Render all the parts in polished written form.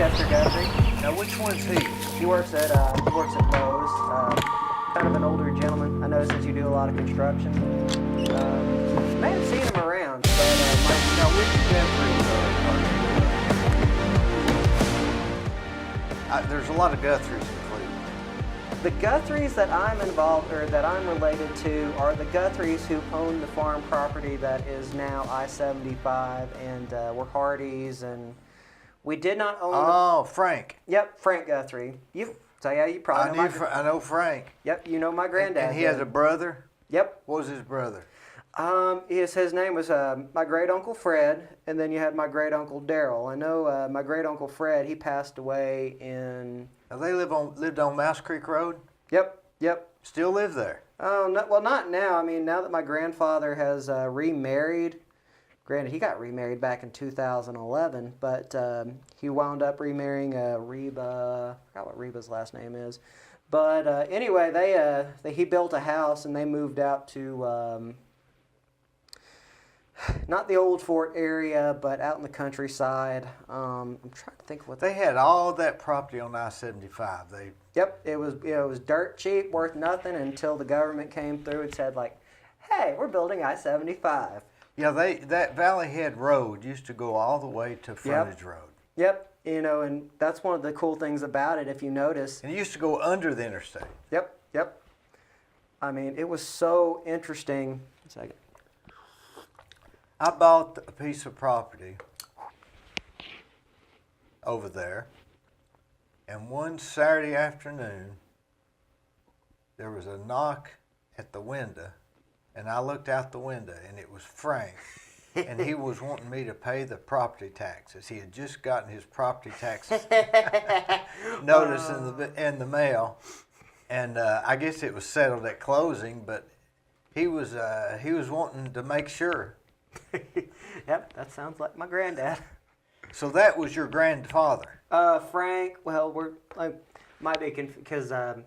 Chester Guthrie. Now, which one's he? He works at Lowe's. Kind of an older gentleman. I know since you do a lot of construction. May have seen him around, but Now, which Guthrie? There's a lot of Guthries in Cleveland. the Guthries that I'm involved or that I'm related to are the Guthries who own the farm property that is now I-75, and we're Hardys, and we did not own. Oh, Frank. Yep, Frank Guthrie. You probably know I know Frank. Yep, you know my granddad. And he has a brother? Yep. What was his brother? His name was my great uncle Fred, and then you had my great uncle Daryl. I know my great uncle Fred. He passed away in. Now, they lived on Mouse Creek Road? Yep. Still live there? Oh, no, well, not now. I mean, now that my grandfather has remarried. Granted, he got remarried back in 2011, but he wound up remarrying Reba. I forgot what Reba's last name is. But anyway, he built a house and they moved out to not the Old Fort area, but out in the countryside. I'm trying to think of what They had all that property on I-75. Yep, it was dirt cheap, worth nothing until the government came through and said like, "Hey, we're building I-75." Yeah, that Valley Head Road used to go all the way to Frontage Road. Yep, and that's one of the cool things about it, if you notice. And it used to go under the interstate. Yep. I mean, it was so interesting. A second. I bought a piece of property over there, and one Saturday afternoon, there was a knock at the window, and I looked out the window, and it was Frank, and he was wanting me to pay the property taxes. He had just gotten his property taxes notice in the mail, and I guess it was settled at closing, but he was wanting to make sure. Yep, that sounds like my granddad. So that was your grandfather? Frank. Well, might be because there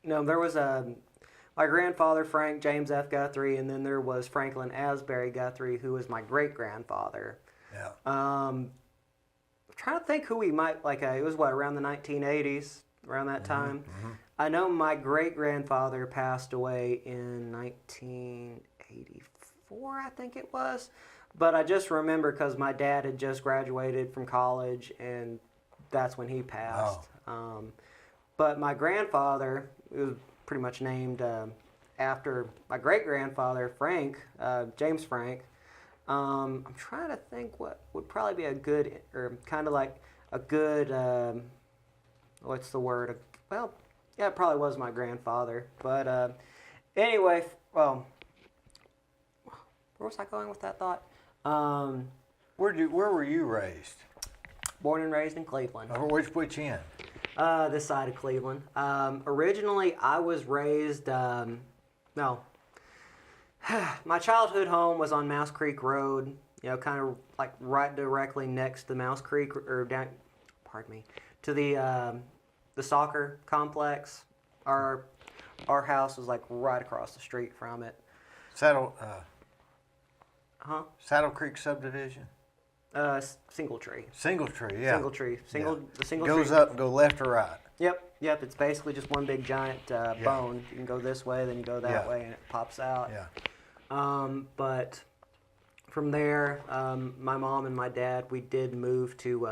was my grandfather Frank James F. Guthrie, and then there was Franklin Asbury Guthrie, who was my great grandfather. Yeah. I'm trying to think who we might like. It was around the 1980s, around that time. Mm-hmm. I know my great grandfather passed away in 1984, I think it was. But I just remember because my dad had just graduated from college, and that's when he passed. Oh. But my grandfather, it was pretty much named after my great-grandfather, Frank, James Frank. I'm trying to think what would probably be a good, or kind of like a good, what's the word? Well, yeah, it probably was my grandfather. But anyway, well, where was I going with that thought? Where were you raised? Born and raised in Cleveland. Which end? This side of Cleveland. Originally, I was raised. My childhood home was on Mouse Creek Road. Kind of like right directly next to Mouse Creek, or down. Pardon me. To the soccer complex. Our house was like right across the street from it. Saddle Creek subdivision? Single tree. Single tree, yeah. Single tree. The single goes tree. Up and go left or right. Yep. It's basically just one big giant bone. You can go this way, then you go that way, and it pops out. Yeah. But from there, my mom and my dad, we did move to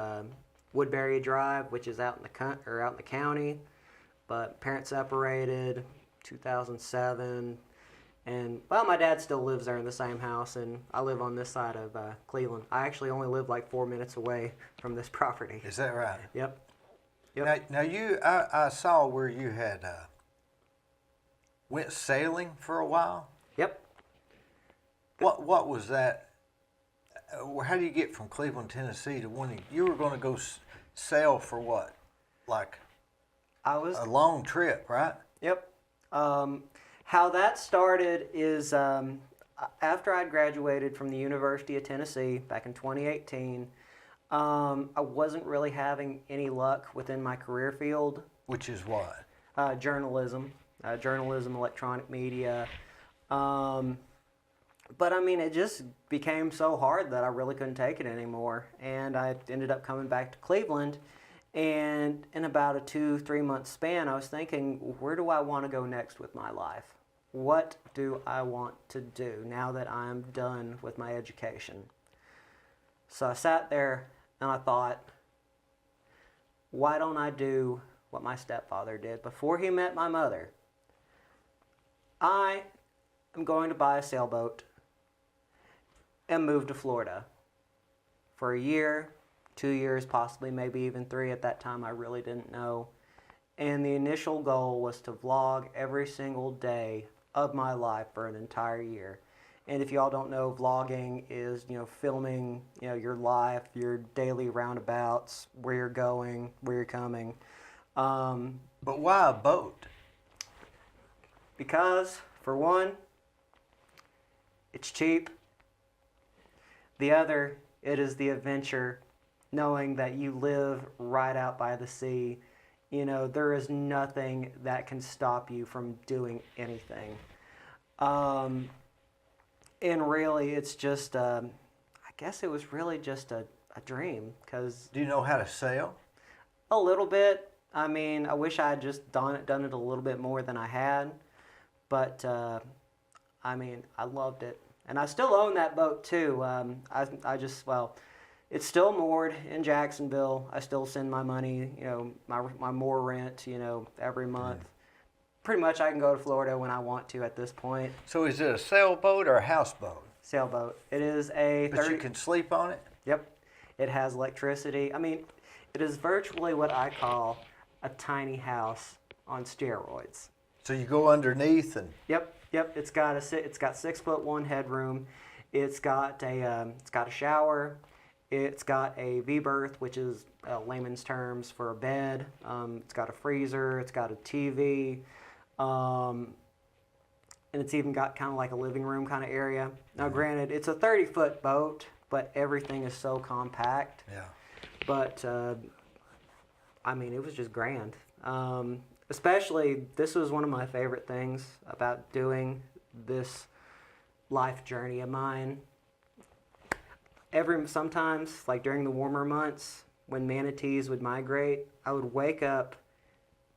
Woodbury Drive, which is out in the county. But parents separated, 2007. And, my dad still lives there in the same house, and I live on this side of Cleveland. I actually only live like 4 minutes away from this property. Is that right? Yep. Now I saw where you had went sailing for a while. Yep. What was that? How do you get from Cleveland, Tennessee to when you were going to go sail for what? Like a long trip, right? Yep. How that started is after I'd graduated from the University of Tennessee back in 2018, I wasn't really having any luck within my career field. Which is what? Journalism, electronic media. But I mean, it just became so hard that I really couldn't take it anymore. And I ended up coming back to Cleveland. And in about a 2-3 month span, I was thinking, where do I want to go next with my life? What do I want to do now that I'm done with my education? So I sat there and I thought, why don't I do what my stepfather did before he met my mother? I am going to buy a sailboat and move to Florida for a year, 2 years, possibly maybe even 3. At that time, I really didn't know. And the initial goal was to vlog every single day of my life for an entire year. And if y'all don't know, vlogging is, filming, your life, your daily roundabouts, where you're going, where you're coming. But why a boat? Because, for one, it's cheap. The other, it is the adventure, knowing that you live right out by the sea. There is nothing that can stop you from doing anything. And really, it's just, I guess it was really just a dream. Cause Do you know how to sail? a little bit. I mean, I wish I had just done it a little bit more than I had. But, I mean, I loved it. And I still own that boat, too. It's still moored in Jacksonville. I still send my money, my moor rent, every month. Pretty much I can go to Florida when I want to at this point. So is it a sailboat or a houseboat? Sailboat. It is a... But you can sleep on it? Yep. It has electricity. I mean, it is virtually what I call a tiny house on steroids. So you go underneath and... Yep. It's got 6'1" headroom. It's got a shower. It's got a V-berth, which is layman's terms for a bed. It's got a freezer. It's got a TV, and it's even got kind of like a living room kind of area. Now, granted, it's a 30-foot boat, but everything is so compact. Yeah. But I mean, it was just grand. Especially, this was one of my favorite things about doing this life journey of mine. Sometimes, like during the warmer months, when manatees would migrate, I would wake up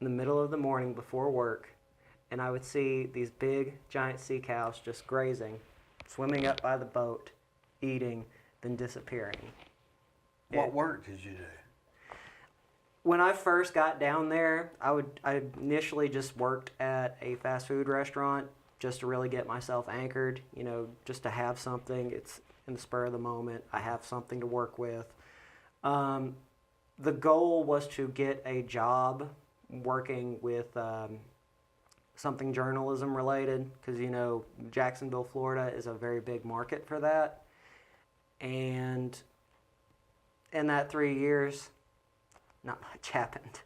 in the middle of the morning before work, and I would see these big, giant sea cows just grazing, swimming up by the boat, eating, then disappearing. What work did you do? When I first got down there, I initially just worked at a fast food restaurant just to really get myself anchored, just to have something. It's in the spur of the moment. I have something to work with. The goal was to get a job working with something journalism related, because, Jacksonville, Florida is a very big market for that. And in that 3 years, not much happened.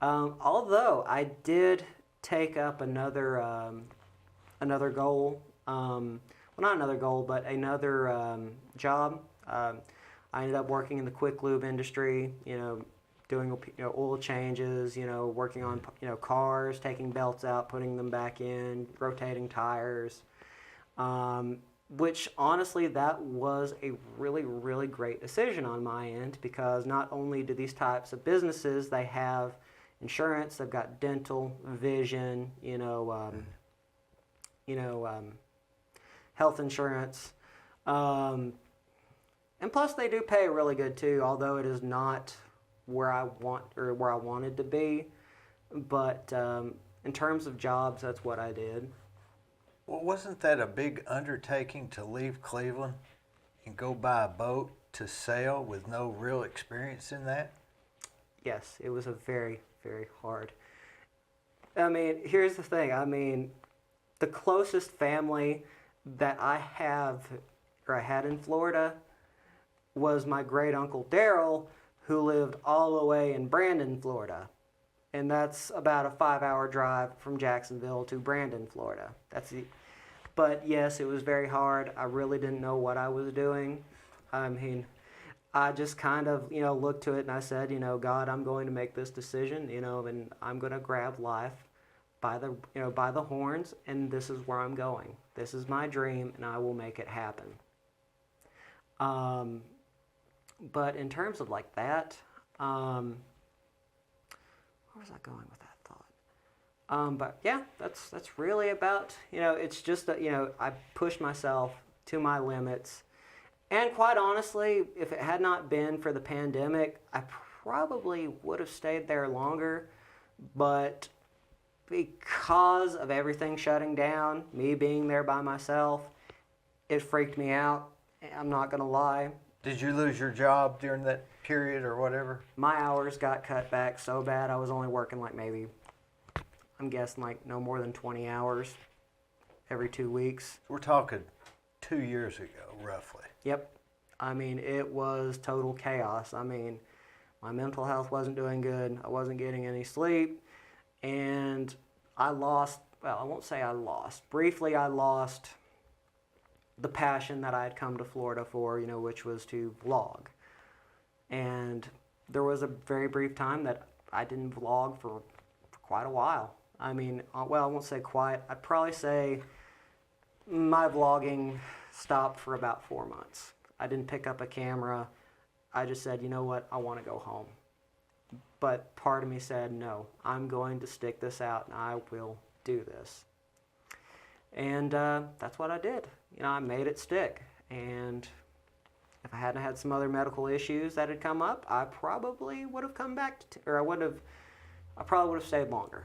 Although I did take up another goal. Well, not another goal, but another job. I ended up working in the quick lube industry. Doing oil changes. Working on cars, taking belts out, putting them back in, rotating tires. Which honestly, that was a really, really great decision on my end, because not only do these types of businesses, they have insurance, they've got dental, vision, health insurance, and plus they do pay really good too, although it is not where I wanted to be. But in terms of jobs, that's what I did. Well, wasn't that a big undertaking to leave Cleveland and go buy a boat to sail with no real experience in that? Yes, it was a very, very hard. I mean, here's the thing. I mean, the closest family that I had in Florida was my great uncle Daryl, who lived all the way in Brandon, Florida. And that's about a 5-hour drive from Jacksonville to Brandon, Florida. But yes, it was very hard. I really didn't know what I was doing. I mean, I just kind of, looked to it and I said, God, I'm going to make this decision, and I'm going to grab life by the horns, and this is where I'm going. This is my dream, and I will make it happen. But in terms of like that, where was I going with that thought? But yeah, that's really about, it's just that, I pushed myself to my limits. And quite honestly, if it had not been for the pandemic, I probably would have stayed there longer. But because of everything shutting down, me being there by myself, it freaked me out. I'm not going to lie. Did you lose your job during that period or whatever? My hours got cut back so bad, I was only working like maybe, I'm guessing like no more than 20 hours every 2 weeks. We're talking 2 years ago, roughly. Yep. I mean, it was total chaos. I mean, my mental health wasn't doing good. I wasn't getting any sleep. And I lost, well, I won't say I lost. Briefly, I lost the passion that I had come to Florida for, which was to vlog. And there was a very brief time that I didn't vlog for quite a while. I mean, well, I won't say quite. I'd probably say my vlogging stopped for about 4 months. I didn't pick up a camera. I just said, you know what, I want to go home. But part of me said, no, I'm going to stick this out and I will do this. And that's what I did. I made it stick. And if I hadn't had some other medical issues that had come up, I probably would have come back I probably would have stayed longer.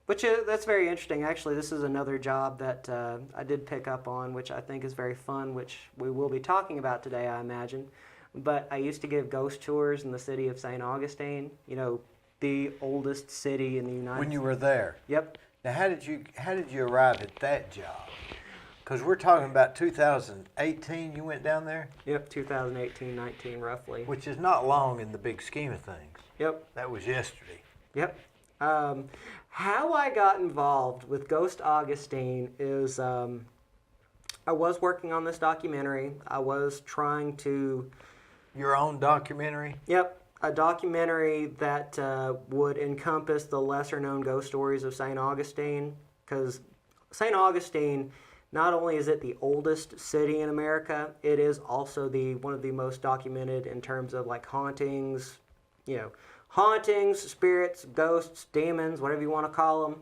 That's very interesting. Actually, this is another job that I did pick up on, which I think is very fun, which we will be talking about today, I imagine. But I used to give ghost tours in the city of St. Augustine, the oldest city in the United States. When you were there? Yep. Now, how did you arrive at that job? Because we're talking about 2018 you went down there? Yep, 2018, 19 roughly. Which is not long in the big scheme of things. Yep. That was yesterday. Yep. How I got involved with Ghost Augustine is I was working on this documentary. I was trying to... Your own documentary? Yep. A documentary that would encompass the lesser-known ghost stories of St. Augustine. Because St. Augustine, not only is it the oldest city in America, it is also one of the most documented in terms of like hauntings, hauntings, spirits, ghosts, demons, whatever you want to call them.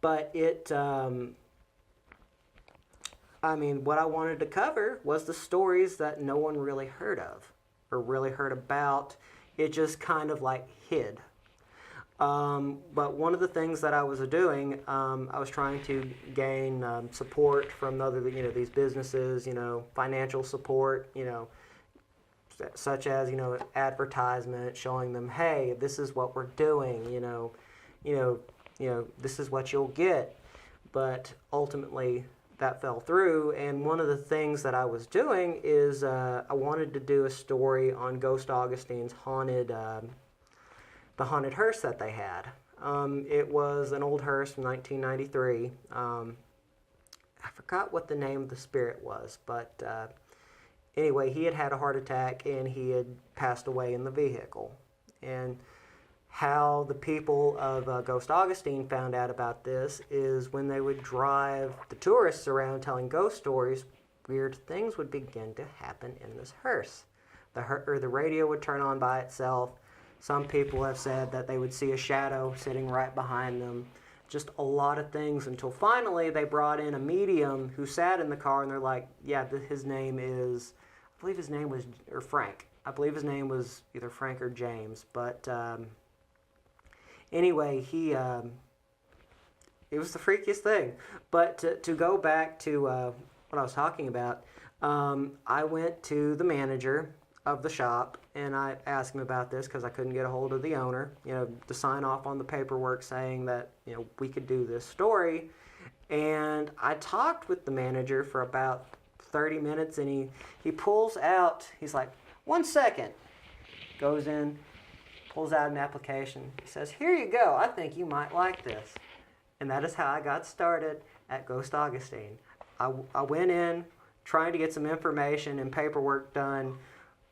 But it, what I wanted to cover was the stories that no one really heard of or really heard about. It just kind of like hid. But one of the things that I was doing, I was trying to gain support from these businesses, financial support, such as, advertisement, showing them, hey, this is what we're doing, this is what you'll get. But ultimately, that fell through, and one of the things that I was doing is I wanted to do a story on Ghost Augustine's the haunted hearse that they had. It was an old hearse from 1993. I forgot what the name of the spirit was, but anyway, he had a heart attack and he had passed away in the vehicle. And how the people of Ghost Augustine found out about this is when they would drive the tourists around telling ghost stories, weird things would begin to happen in this hearse. The radio would turn on by itself. Some people have said that they would see a shadow sitting right behind them. Just a lot of things until finally they brought in a medium who sat in the car and they're like, yeah, his name is, I believe his name was, or Frank. I believe his name was either Frank or James. But anyway, it was the freakiest thing. But to go back to what I was talking about, I went to the manager of the shop and I asked him about this because I couldn't get a hold of the owner, to sign off on the paperwork saying that, we could do this story. And I talked with the manager for about 30 minutes and he pulls out, he's like, 1 second, goes in, pulls out an application. He says, here you go, I think you might like this. And that is how I got started at Ghost Augustine. I went in trying to get some information and paperwork done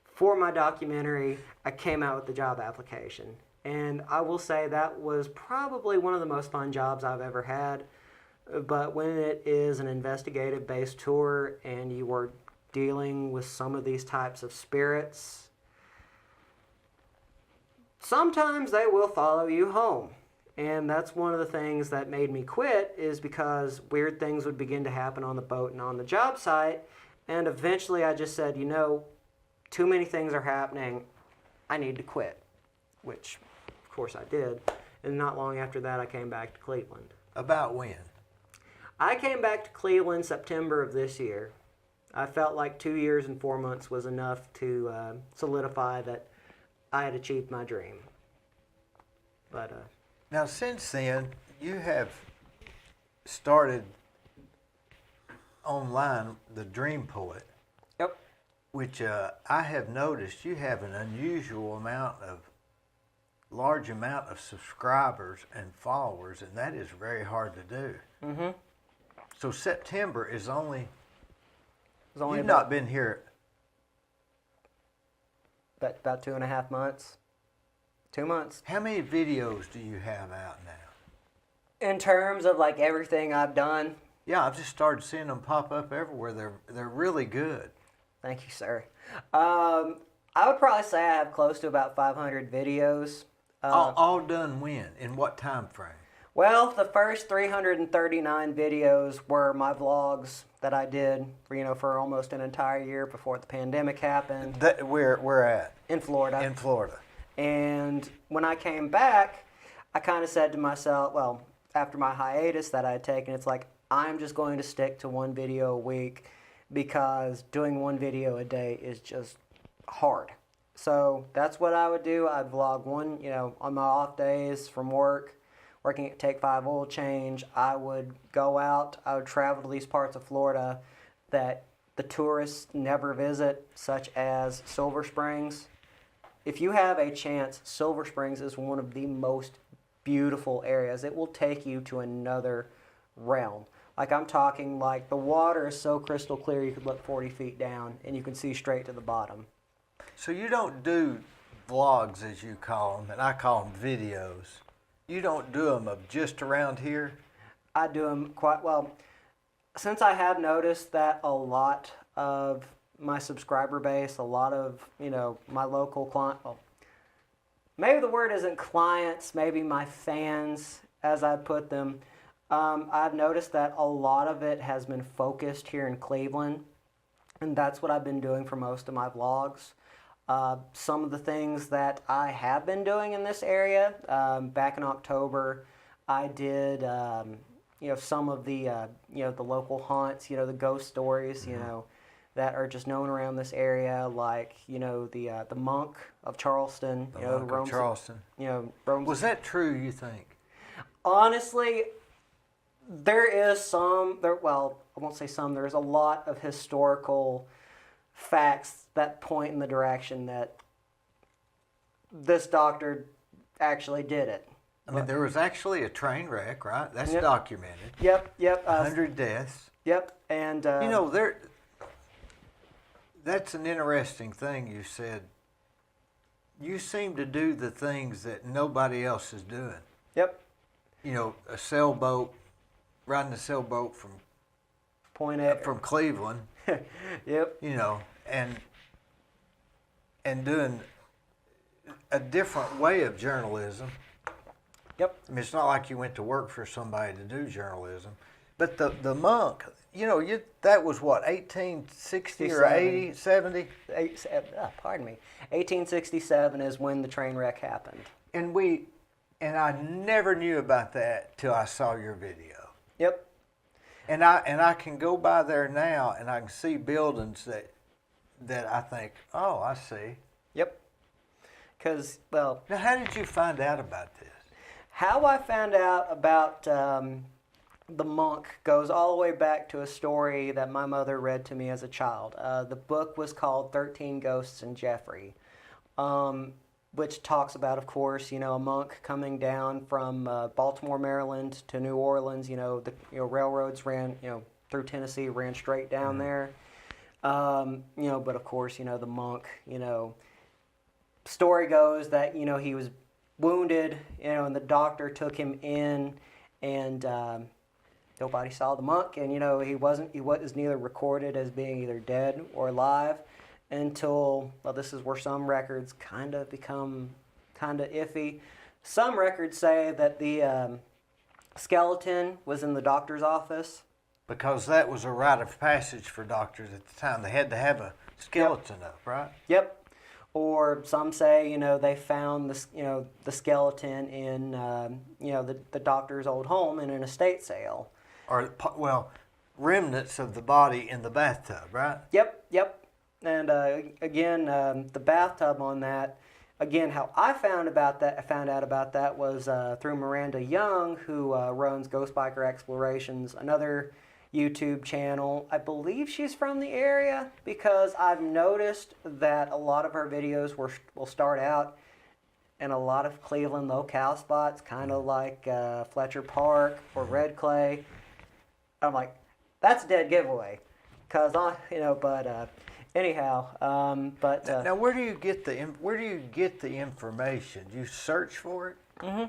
for my documentary. I came out with the job application. And I will say that was probably one of the most fun jobs I've ever had. But when it is an investigative based tour and you are dealing with some of these types of spirits, sometimes they will follow you home. And that's one of the things that made me quit, is because weird things would begin to happen on the boat and on the job site. And eventually I just said, too many things are happening. I need to quit, which of course I did. And not long after that, I came back to Cleveland. About when? I came back to Cleveland September of this year. I felt like 2 years and 4 months was enough to solidify that I had achieved my dream. But now, since then, you have started online the Dream Poet. Yep. Which I have noticed you have an large amount of subscribers and followers, and that is very hard to do. Mm-hmm. So September is only. You've not been here. About 2.5 months. 2 months. How many videos do you have out now? In terms of like everything I've done. Yeah, I've just started seeing them pop up everywhere. They're really good. Thank you, sir. I would probably say I have close to about 500 videos. All done when? In what time frame? Well, the first 339 videos were my vlogs that I did for almost an entire year before the pandemic happened. Where at? In Florida. In Florida. And when I came back, I kind of said to myself, well, after my hiatus that I had taken, it's like, I'm just going to stick to one video a week, because doing one video a day is just hard. So that's what I would do. I'd vlog one, on my off days from work, working at Take 5 Oil Change. I would go out, I would travel to these parts of Florida that the tourists never visit, such as Silver Springs. If you have a chance, Silver Springs is one of the most beautiful areas. It will take you to another realm. Like, I'm talking like the water is so crystal clear you could look 40 feet down and you can see straight to the bottom. So you don't do vlogs, as you call them, and I call them videos. You don't do them of just around here? I do them quite well. Since I have noticed that a lot of my subscriber base, a lot of, my local client, well, maybe the word isn't clients, maybe my fans, as I put them, I've noticed that a lot of it has been focused here in Cleveland, and that's what I've been doing for most of my vlogs. Some of the things that I have been doing in this area, back in October, I did, some of the, the local haunts, the ghost stories, that are just known around this area, like, the monk of Charleston. The monk of Charleston. Was that true, you think? Honestly, there is well, I won't say some, there's a lot of historical facts that point in the direction that this doctor actually did it. I mean, there was actually a train wreck, right? That's documented. Yep. 100 deaths. Yep, and... that's an interesting thing you said. You seem to do the things that nobody else is doing. Yep. A sailboat, riding a sailboat from Point A. From Cleveland. Yep. And doing a different way of journalism. Yep. I mean, it's not like you went to work for somebody to do journalism. But the monk, that was what, 1860 or 80, 70? Pardon me. 1867 is when the train wreck happened. And I never knew about that till I saw your video. Yep. And I can go by there now and I can see buildings that I think, oh, I see. Yep. Because, well... Now, how did you find out about this? How I found out about the monk goes all the way back to a story that my mother read to me as a child. The book was called 13 Ghosts and Jeffrey, which talks about, of course, a monk coming down from Baltimore, Maryland to New Orleans. The railroads ran, through Tennessee, ran straight down there. But of course, the monk, story goes that, he was wounded, and the doctor took him in, and nobody saw the monk, and he was neither recorded as being either dead or alive until, well, this is where some records kind of become kind of iffy. Some records say that the skeleton was in the doctor's office. Because that was a rite of passage for doctors at the time. They had to have a skeleton up, right? Yep. Or some say, they found the skeleton in, the doctor's old home in an estate sale. Or, well, remnants of the body in the bathtub, right? Yep. And again, the bathtub on that. Again, how I found out about that was through Miranda Young, who runs Ghost Biker Explorations, another YouTube channel. I believe she's from the area because I've noticed that a lot of her videos will start out in a lot of Cleveland locale spots, kind of like Fletcher Park or Red Clay. I'm like, that's a dead giveaway, cause anyhow, now where do you get the information? Do you search for it? Mm-hmm.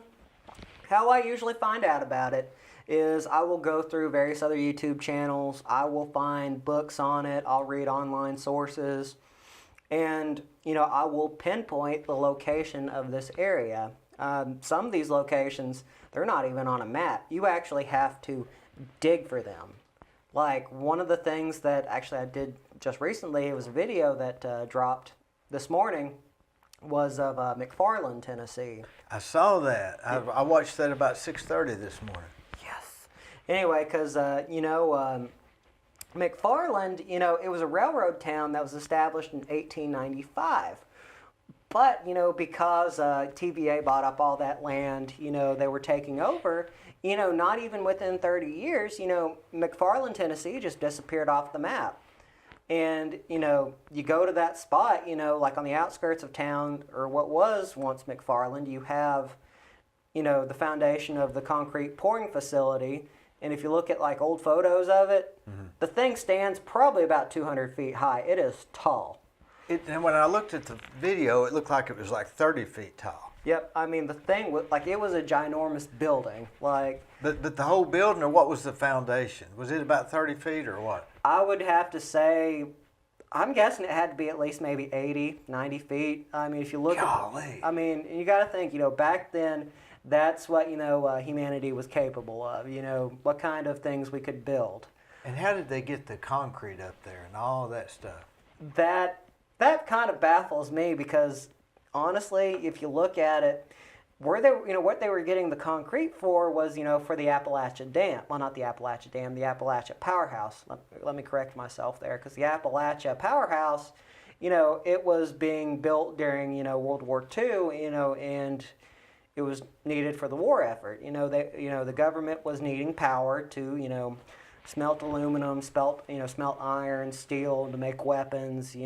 How I usually find out about it is I will go through various other YouTube channels. I will find books on it. I'll read online sources, and I will pinpoint the location of this area. Some of these locations, they're not even on a map. You actually have to dig for them. Like one of the things that actually I did just recently, it was a video that dropped this morning, was of McFarland, Tennessee. I saw that. I watched that about 6:30 this morning. Yes. Anyway, because McFarland, it was a railroad town that was established in 1895. But, because TVA bought up all that land, they were taking over, not even within 30 years, McFarland, Tennessee just disappeared off the map. And, you go to that spot, like on the outskirts of town, or what was once McFarland, you have, the foundation of the concrete pouring facility. And if you look at like old photos of it, the thing stands probably about 200 feet high. It is tall. And when I looked at the video, it looked like it was like 30 feet tall. Yep, I mean the thing was like it was a ginormous building. Like, but the whole building, or what was the foundation? Was it about 30 feet or what? I would have to say, I'm guessing it had to be at least maybe 80, 90 feet. I mean, if you look Golly. I mean, you got to think, back then, that's what humanity was capable of. What kind of things we could build. And how did they get the concrete up there and all that stuff? That kind of baffles me because honestly, if you look at it, what they were getting the concrete for was, for the Appalachian Dam. Well, not the Appalachian Dam, the Appalachia Powerhouse. Let me correct myself there, because the Appalachia Powerhouse, it was being built during, World War II, and it was needed for the war effort. The government was needing power to, smelt aluminum, smelt iron, steel to make weapons,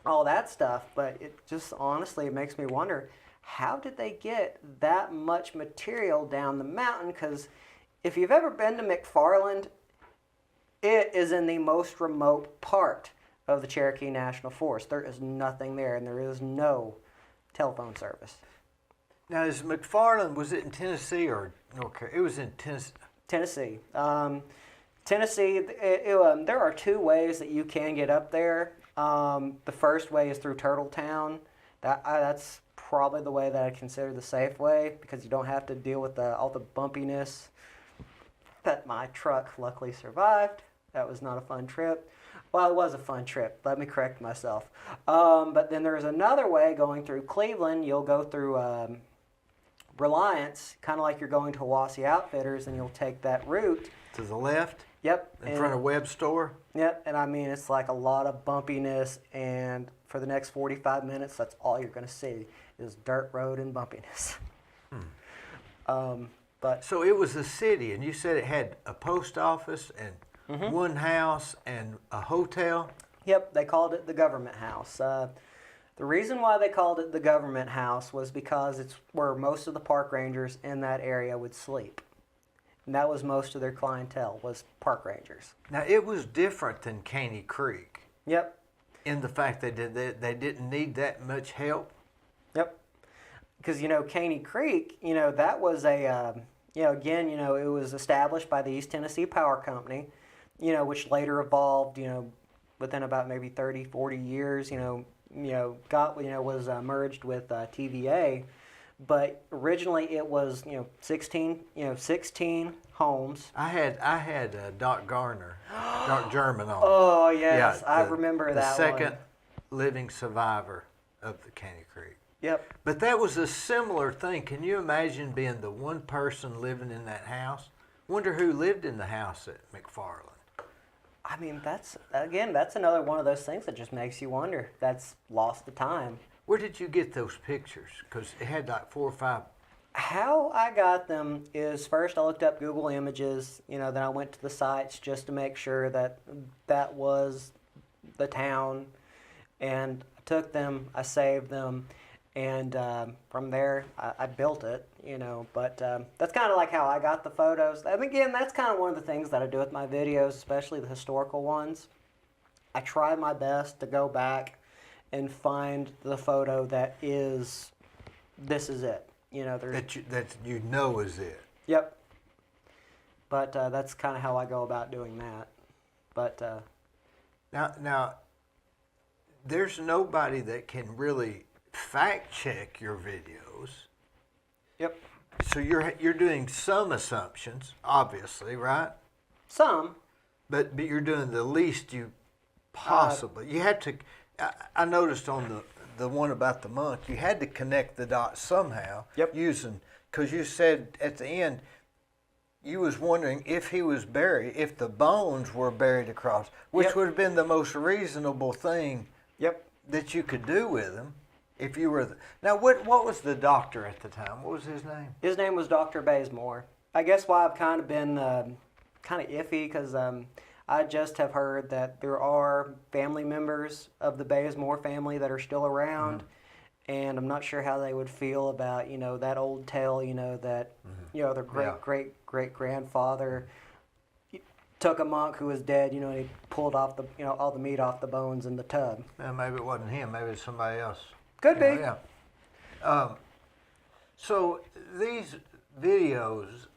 all that stuff. But it just honestly, it makes me wonder, how did they get that much material down the mountain? Because if you've ever been to McFarland, it is in the most remote part of the Cherokee National Forest. There is nothing there, and there is no telephone service. Now, is McFarland, was it in Tennessee or North Carolina? It was in Tennessee. Tennessee. Tennessee, there are two ways that you can get up there. The first way is through Turtletown. That's probably the way that I consider the safe way, because you don't have to deal with all the bumpiness that my truck luckily survived. That was not a fun trip. Well, it was a fun trip. Let me correct myself. But then there's another way going through Cleveland. You'll go through Reliance, kind of like you're going to Wassey Outfitters, and you'll take that route. To the left? Yep. In front of Webb's store? Yep, and I mean, it's like a lot of bumpiness, and for the next 45 minutes, that's all you're going to see is dirt road and bumpiness. But so it was a city, and you said it had a post office and one house and a hotel? Yep, they called it the government house. The reason why they called it the government house was because it's where most of the park rangers in that area would sleep. And that was most of their clientele, was park rangers. Now, it was different than Caney Creek. Yep. In the fact that they didn't need that much help. Yep. because Caney Creek, that was a again, it was established by the East Tennessee Power Company, which later evolved, within about maybe 30, 40 years, was merged with TVA. But originally it was 16 homes. I had Doc Garner, Doc German on. Oh yes, Yeah, I remember that the second one. living survivor of the Caney Creek. Yep. But that was a similar thing. Can you imagine being the one person living in that house? Wonder who lived in the house at McFarland. I mean, that's another one of those things that just makes you wonder. That's lost to time. Where did you get those pictures? Because it had like 4 or 5. How I got them is first I looked up Google Images, then I went to the sites just to make sure that that was the town, and I took them, I saved them, and from there I built it, but that's kind of like how I got the photos. And again, that's kind of one of the things that I do with my videos, especially the historical ones. I try my best to go back and find the photo that is, this is it. That is it. Yep. But that's kind of how I go about doing that. But Now, there's nobody that can really fact check your videos. Yep. So you're doing some assumptions, obviously, right? Some. But you're doing the least you possibly. You had to. I noticed on the one about the monk, you had to connect the dots somehow. Yep. Because you said at the end, you was wondering if he was buried, if the bones were buried across, which would have been the most reasonable thing. Yep. That you could do with him, if you were. Now, what was the doctor at the time? What was his name? His name was Dr. Bazemore. I guess why I've kind of been kind of iffy because I just have heard that there are family members of the Bazemore family that are still around, and I'm not sure how they would feel about that old tale, that their great grandfather took a monk who was dead, and he pulled off the all the meat off the bones in the tub. Well, maybe it wasn't him. Maybe it's somebody else. Could be. Yeah. So these videos,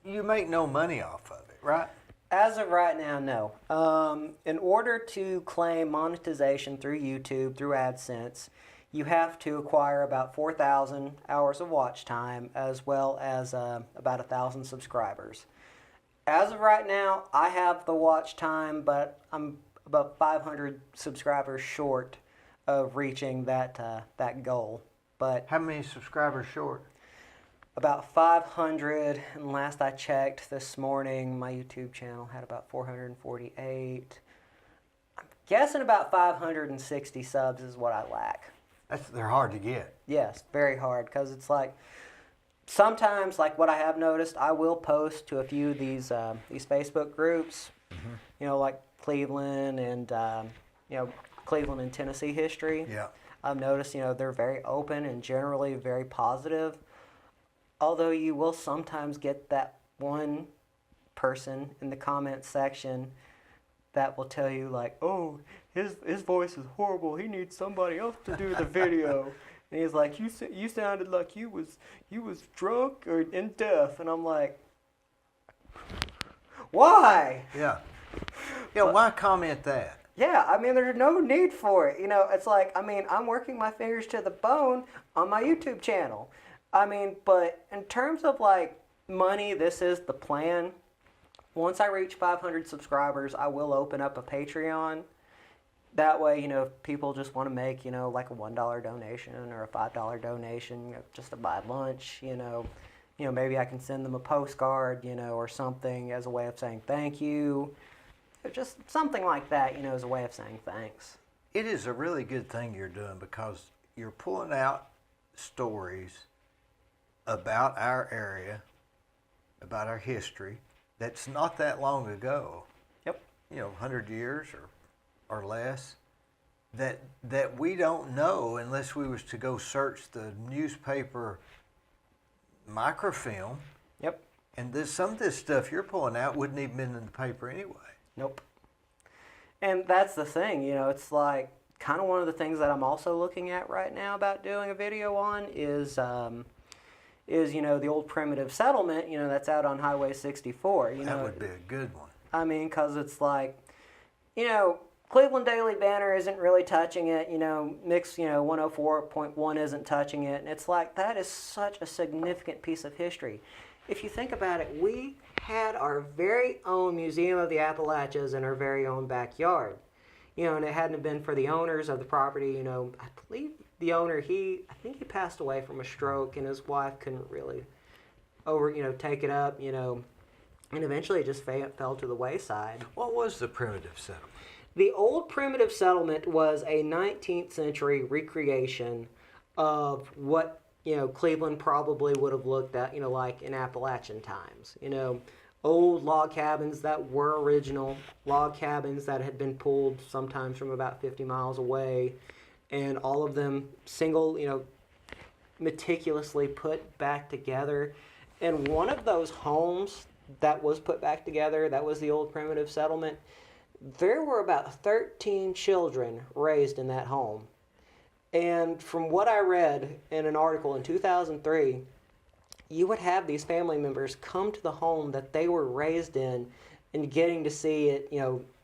you make no money off of it, right? As of right now, no. In order to claim monetization through YouTube, through AdSense, you have to acquire about 4,000 hours of watch time as well as about 1,000 subscribers. As of right now, I have the watch time, but I'm about 500 subscribers short of reaching that goal. But how many subscribers short? About 500, and last I checked this morning, my YouTube channel had about 448. I'm guessing about 560 subs is what I lack. They're hard to get. Yes, very hard, because it's like, sometimes, like what I have noticed, I will post to a few of these Facebook groups, like Cleveland and, Cleveland and Tennessee history. Yeah. I've noticed, they're very open and generally very positive. Although you will sometimes get that one person in the comments section that will tell you like, oh, his voice is horrible. He needs somebody else to do the video. And he's like, you sounded like you was drunk or deaf. And I'm like, why? Yeah. Yeah. Why comment that? Yeah, I mean, there's no need for it. It's like, I'm working my fingers to the bone on my YouTube channel. But in terms of like money, this is the plan. Once I reach 500 subscribers, I will open up a Patreon. That way, if people just want to make, like a $1 donation or a $5 donation, just to buy lunch, maybe I can send them a postcard, or something as a way of saying thank you. Just something like that, as a way of saying thanks. It is a really good thing you're doing because you're pulling out stories about our area, about our history, that's not that long ago. Yep. 100 years or less, that we don't know unless we was to go search the newspaper microfilm. Yep. And some of this stuff you're pulling out wouldn't even been in the paper anyway. Nope. And that's the thing, it's like kind of one of the things that I'm also looking at right now about doing a video on is the old primitive settlement, that's out on Highway 64. That would be a good one. I mean, because it's like, Cleveland Daily Banner isn't really touching it, Mix, 104.1 isn't touching it, and it's like, that is such a significant piece of history. If you think about it, we had our very own Museum of the Appalachians in our very own backyard. And it hadn't been for the owners of the property, I believe the owner, I think he passed away from a stroke, and his wife couldn't really take it up, and eventually it just fell to the wayside. What was the primitive settlement? The old primitive settlement was a 19th century recreation of what, Cleveland probably would have looked at, like in Appalachian times. Old log cabins that were original, log cabins that had been pulled sometimes from about 50 miles away, and all of them single, meticulously put back together. And one of those homes that was put back together, that was the old primitive settlement, there were about 13 children raised in that home. And from what I read in an article in 2003, you would have these family members come to the home that they were raised in and getting to see it,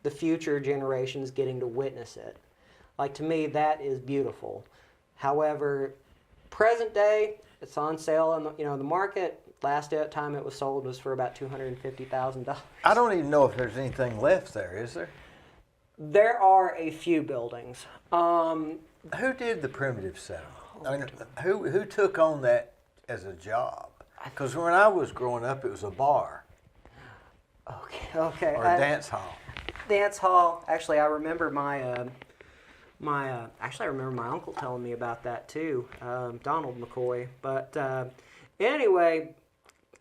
the future generations getting to witness it. Like, to me, that is beautiful. However, present day, it's on sale in the market. Last time it was sold was for about $250,000. I don't even know if there's anything left there, is there? There are a few buildings. Who did the primitive settlement? I mean, who took on that as a job? Because when I was growing up, it was a bar. Okay. Or a dance hall. Dance hall. Actually, I remember I remember my uncle telling me about that too, Donald McCoy. But anyway,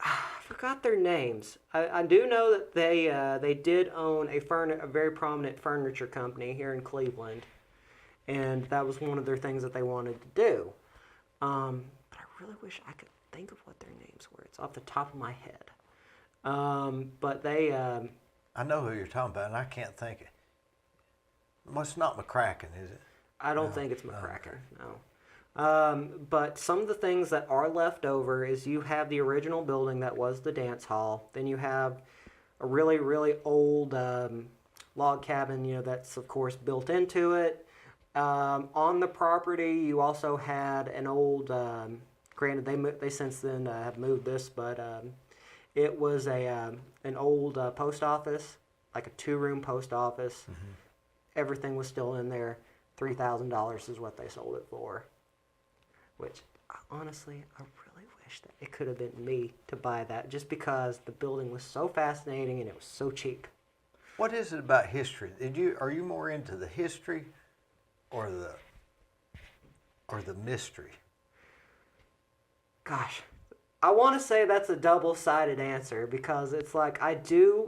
I forgot their names. I do know that they did own a very prominent furniture company here in Cleveland, and that was one of their things that they wanted to do. But I really wish I could think of what their names were. It's off the top of my head. But they... I know who you're talking about, and I can't think it. Well, it's not McCracken, is it? I don't think it's McCracken, no. But some of the things that are left over is you have the original building that was the dance hall. Then you have a really, really old log cabin, that's, of course, built into it. On the property, you also had an old... granted, they since then have moved this, but it was an old post office, like a 2-room post office. Mm-hmm. Everything was still in there. $3,000 is what they sold it for. Which, honestly, I really wish that it could have been me to buy that, just because the building was so fascinating and it was so cheap. What is it about history? Are you more into the history or the mystery? Gosh, I want to say that's a double-sided answer, because it's like I do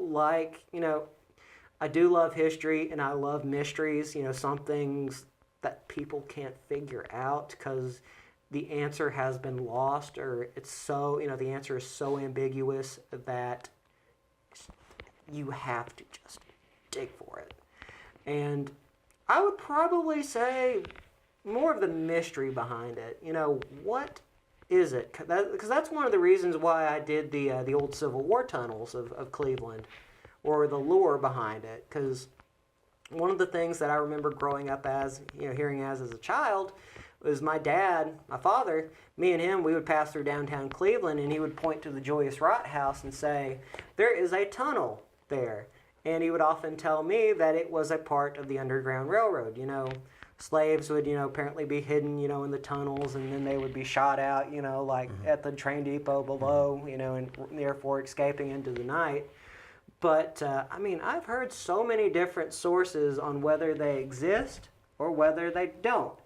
love history and I love mysteries, some things that people can't figure out because the answer has been lost, or it's so, the answer is so ambiguous that you have to just dig for it. And I would probably say more of the mystery behind it. What is it? Because that's one of the reasons why I did the old Civil War tunnels of Cleveland, or the lore behind it. Because one of the things that I remember growing up hearing as a child, was my dad, my father, me and him, we would pass through downtown Cleveland, and he would point to the Joyous Rot House and say, "There is a tunnel there." And he would often tell me that it was a part of the Underground Railroad. Slaves would, apparently be hidden, in the tunnels, and then they would be shot out, mm-hmm. at the train depot below, and therefore escaping into the night. But, I've heard so many different sources on whether they exist or whether they don't.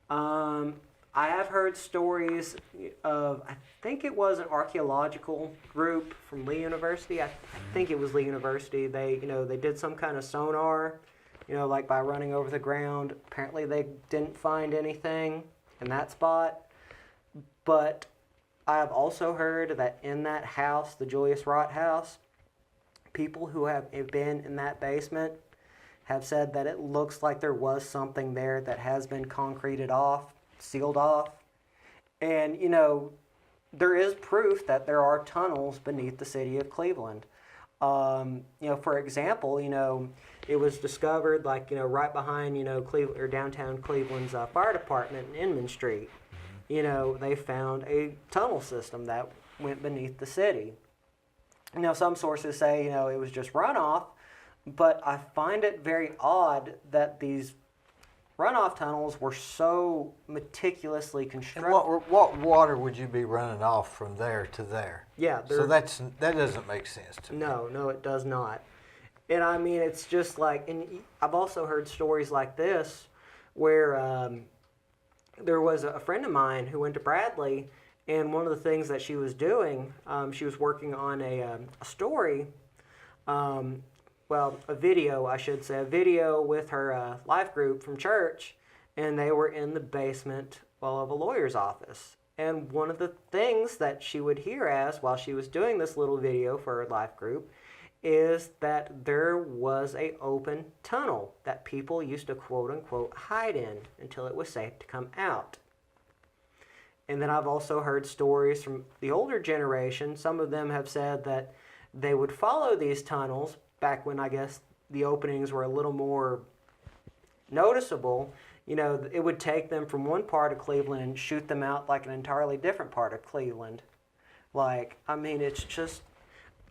I have heard stories of, I think it was an archaeological group from Lee University. I think it was Lee University. They did some kind of sonar, like by running over the ground. Apparently they didn't find anything in that spot. But I have also heard that in that house, the Joyous Rot House, people who have been in that basement have said that it looks like there was something there that has been concreted off, sealed off. And, there is proof that there are tunnels beneath the city of Cleveland. For example, it was discovered right behind, Cleveland or downtown Cleveland's fire department in Inman Street. They found a tunnel system that went beneath the city. Some sources say, it was just runoff, but I find it very odd that these runoff tunnels were so meticulously And constructed. what water would you be running off from there to there? Yeah. So that doesn't make sense to me. No, it does not. And I mean, it's just and I've also heard stories like this where there was a friend of mine who went to Bradley, and one of the things that she was doing, she was working on a story, a video, I should say, a video with her life group from church, and they were in the basement of a lawyer's office. And one of the things that she would hear while she was doing this little video for her life group is that there was a open tunnel that people used to quote unquote hide in until it was safe to come out. And then I've also heard stories from the older generation. Some of them have said that they would follow these tunnels back when I guess the openings were a little more noticeable. It would take them from one part of Cleveland and shoot them out like an entirely different part of Cleveland. It's just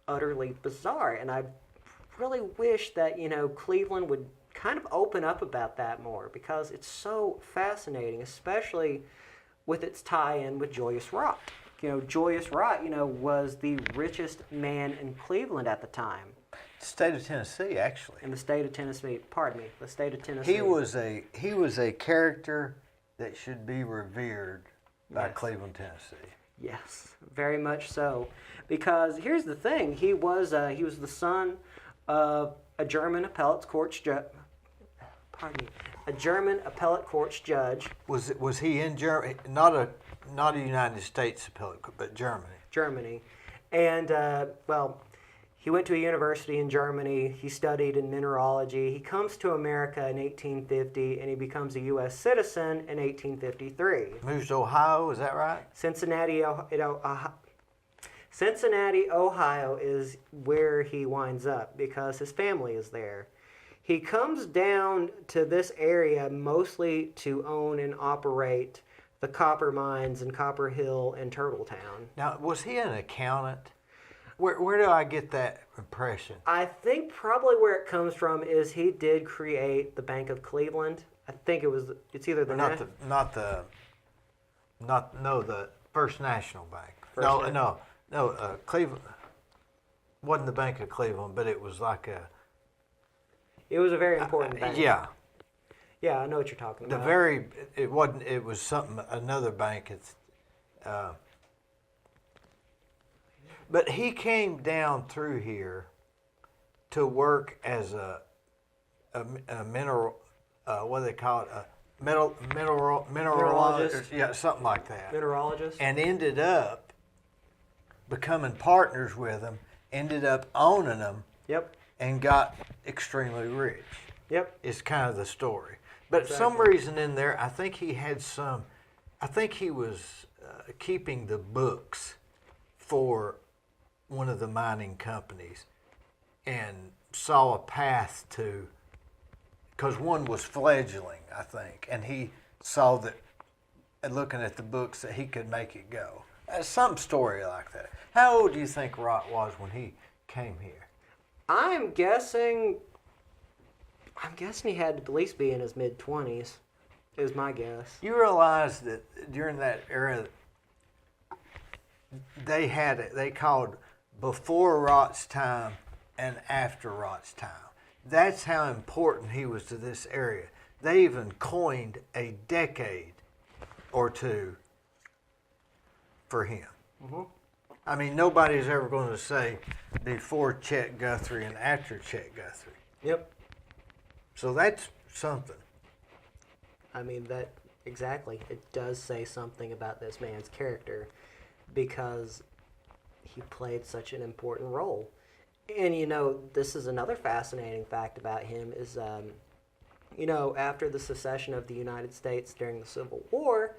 utterly bizarre. And I really wish that, Cleveland would kind of open up about that more, because it's so fascinating, especially with its tie-in with Julius Rott. Julius Rott, was the richest man in Cleveland at the time. The state of Tennessee, actually. In the state of Tennessee, the state of Tennessee. He was a character that should be revered by Cleveland, Tennessee. Yes, very much so. Because here's the thing: he was the son of a German appellate court's judge. A German appellate court's judge. Was he in Germany? Not a United States appellate court, but Germany. Germany, and he went to a university in Germany. He studied in mineralogy. He comes to America in 1850, and he becomes a U.S. citizen in 1853. Moves to Ohio, is that right? Cincinnati, Ohio is where he winds up because his family is there. He comes down to this area mostly to own and operate the copper mines in Copper Hill and Turtletown. Now, was he an accountant? Where do I get that impression? I think probably where it comes from is he did create the Bank of Cleveland. I think it's either the the First National Bank. No, Cleveland wasn't the Bank of Cleveland, but it was like a. It was a very important bank. Yeah. Yeah, I know what you're talking about. It wasn't. It was something. Another bank. But he came down through here to work as a mineral. What do they call it? A mineralogist. Yeah, something like that. Mineralogist. And ended up becoming partners with them. Ended up owning them. Yep. And got extremely rich. Yep. It's kind of the story. But exactly. Some reason in there, I think he was keeping the books for one of the mining companies and saw a path to, because one was fledgling, I think, and he saw that, looking at the books, that he could make it go. Some story like that. How old do you think Rott was when he came here? I'm guessing he had to at least be in his mid-20s, is my guess. You realize that during that era, they called before Rott's time and after Rott's time. That's how important he was to this area. They even coined a decade or two for him. Mm-hmm. I mean, nobody's ever going to say before Chet Guthrie and after Chet Guthrie. Yep. So that's something. I mean, that exactly. It does say something about this man's character because he played such an important role. And this is another fascinating fact about him is, after the secession of the United States during the Civil War,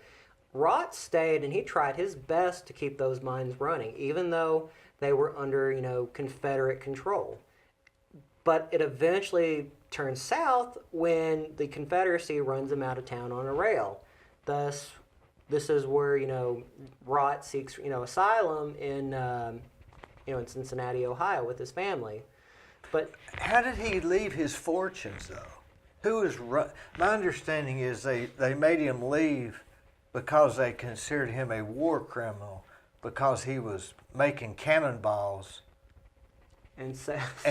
Rott stayed and he tried his best to keep those mines running, even though they were under, Confederate control. But it eventually turns south when the Confederacy runs them out of town on a rail. Thus, this is where, Rott seeks, asylum in Cincinnati, Ohio with his family. But how did he leave his fortunes, though? My understanding is they made him leave because they considered him a war criminal because he was making cannonballs and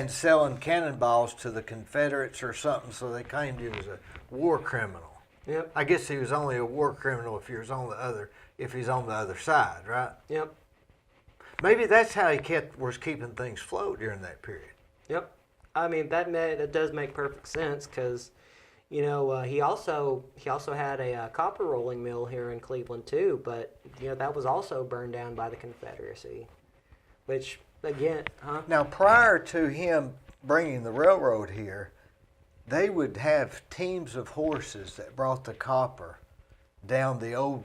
selling cannonballs to the Confederates or something, so they claimed he was a war criminal. Yep. I guess he was only a war criminal if he's on the other side, right? Yep. Maybe that's how he was keeping things afloat during that period. Yep. I mean, that does make perfect sense because, he also had a copper rolling mill here in Cleveland too, but that was also burned down by the Confederacy, which again, Now, prior to him bringing the railroad here, they would have teams of horses that brought the copper down the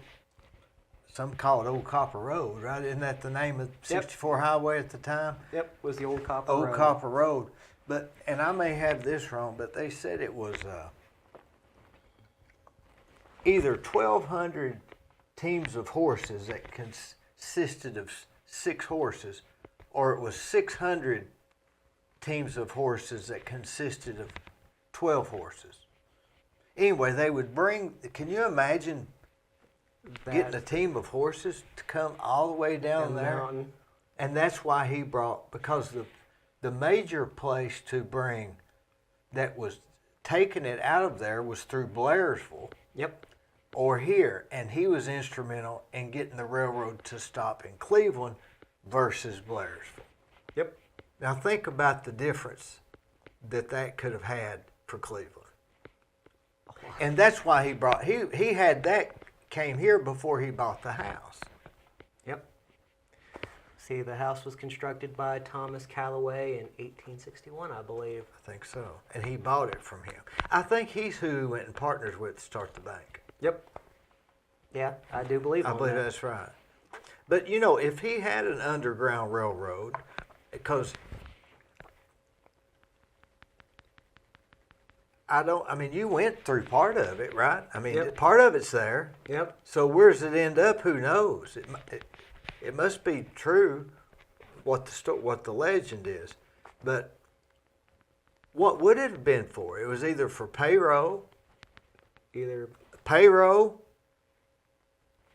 some call it Old Copper Road, right? Isn't that the name of 64 Highway at the time? Yep, was the Old Copper Road. Old Copper Road. But, and I may have this wrong, but they said it was either 1,200 teams of horses that consisted of 6 horses, or it was 600 teams of horses that consisted of 12 horses. Anyway, they would can you imagine getting a team of horses to come all the way down there? Mountain. And that's why because the major place to bring that was taking it out of there was through Blairsville. Yep. Or here, and he was instrumental in getting the railroad to stop in Cleveland versus Blairsville. Yep. Now think about the difference that could have had for Cleveland. And that's why he had that came here before he bought the house. Yep. See, the house was constructed by Thomas Callaway in 1861, I believe. I think so. And he bought it from him. I think he's who he went and partners with to start the bank. Yep. Yeah, I do believe I believe that's right. But, if he had an underground railroad, because you went through part of it, right? Yep. Part of it's there. Yep. So where's it end up? Who knows? It must be true what the legend is. But what would it have been for? It was either for payroll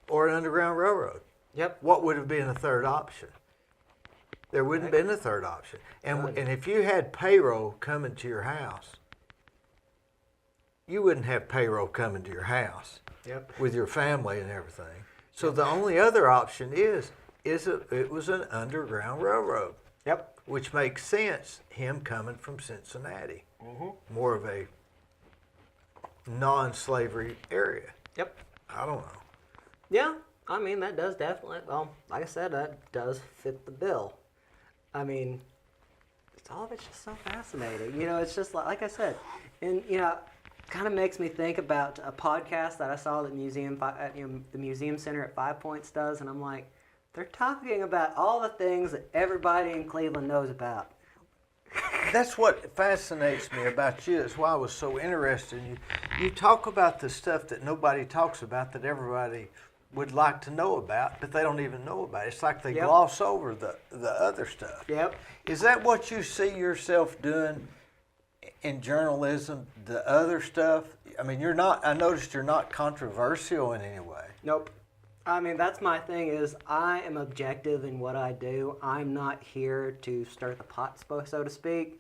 or an underground railroad. Yep. What would have been a third option? There wouldn't have been a third option. And if you had payroll coming to your house, you wouldn't have payroll coming to your house. Yep. With your family and everything. So the only other option it was an underground railroad. Yep. Which makes sense, him coming from Cincinnati. Mm-hmm. More of a non-slavery area. Yep. I don't know. Yeah, that does definitely, well, like I said, that does fit the bill. All of it's just so fascinating. It's just like I said, and, kind of makes me think about a podcast that I saw that the Museum Center at 5 Points does, and I'm like, they're talking about all the things that everybody in Cleveland knows about. That's what fascinates me about you. That's why I was so interested in you. You talk about the stuff that nobody talks about that everybody would like to know about, but they don't even know about it. It's like they gloss over the other stuff. Yep. Is that what you see yourself doing in journalism, the other stuff? I noticed you're not controversial in any way. Nope. That's my thing is I am objective in what I do. I'm not here to stir the pot, so to speak.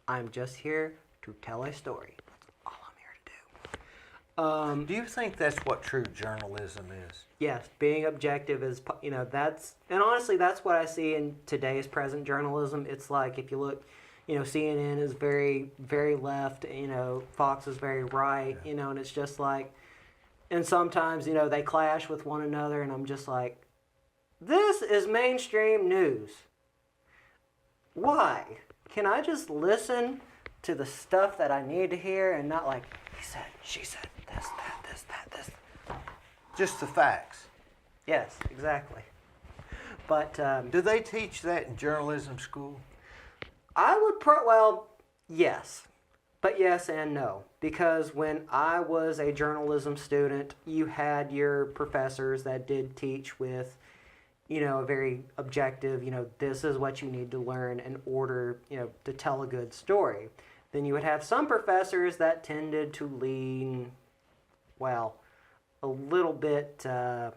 I'm just here to tell a story. That's all I'm here to do. Do you think that's what true journalism is? Yes, being objective is, that's, and honestly, that's what I see in today's present journalism. It's like, if you look, CNN is very, very left, Fox is very right, and it's just like, and sometimes, they clash with one another, and I'm just like, this is mainstream news. Why? can I just listen to the stuff that I need to hear and not like, he said, she said, this, this. Just the facts. Yes, exactly. But Do they teach that in journalism school? I would well, yes. But yes and no. Because when I was a journalism student, you had your professors that did teach with, a very objective, this is what you need to learn in order, to tell a good story. Then you would have some professors that tended to lean, well, a little bit, I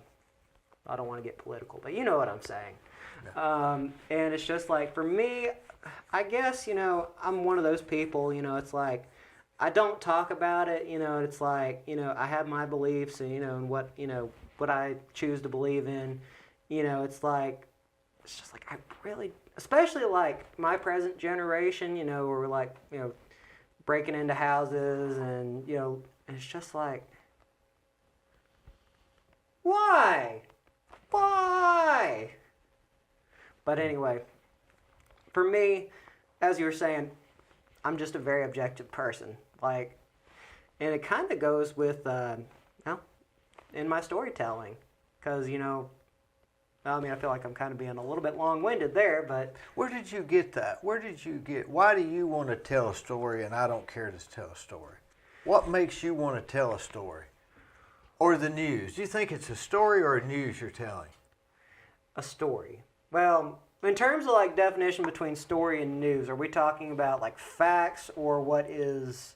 don't want to get political, but you know what I'm saying. No. And it's just like, for me, I guess, I'm one of those people, it's like, I don't talk about it, it's like, I have my beliefs and, what I choose to believe in, it's just like, I really, especially like my present generation, where we're like, breaking into houses and, and it's just like, why? But anyway, for me, as you were saying, I'm just a very objective person. Like, and it kind of goes with, in my storytelling. Because, I feel like I'm kind of being a little bit long-winded there, but... Where did you get that? Why do you want to tell a story and I don't care to tell a story? What makes you want to tell a story? Or the news? Do you think it's a story or a news you're telling? A story. Well, in terms of like definition between story and news, are we talking about like facts or what is...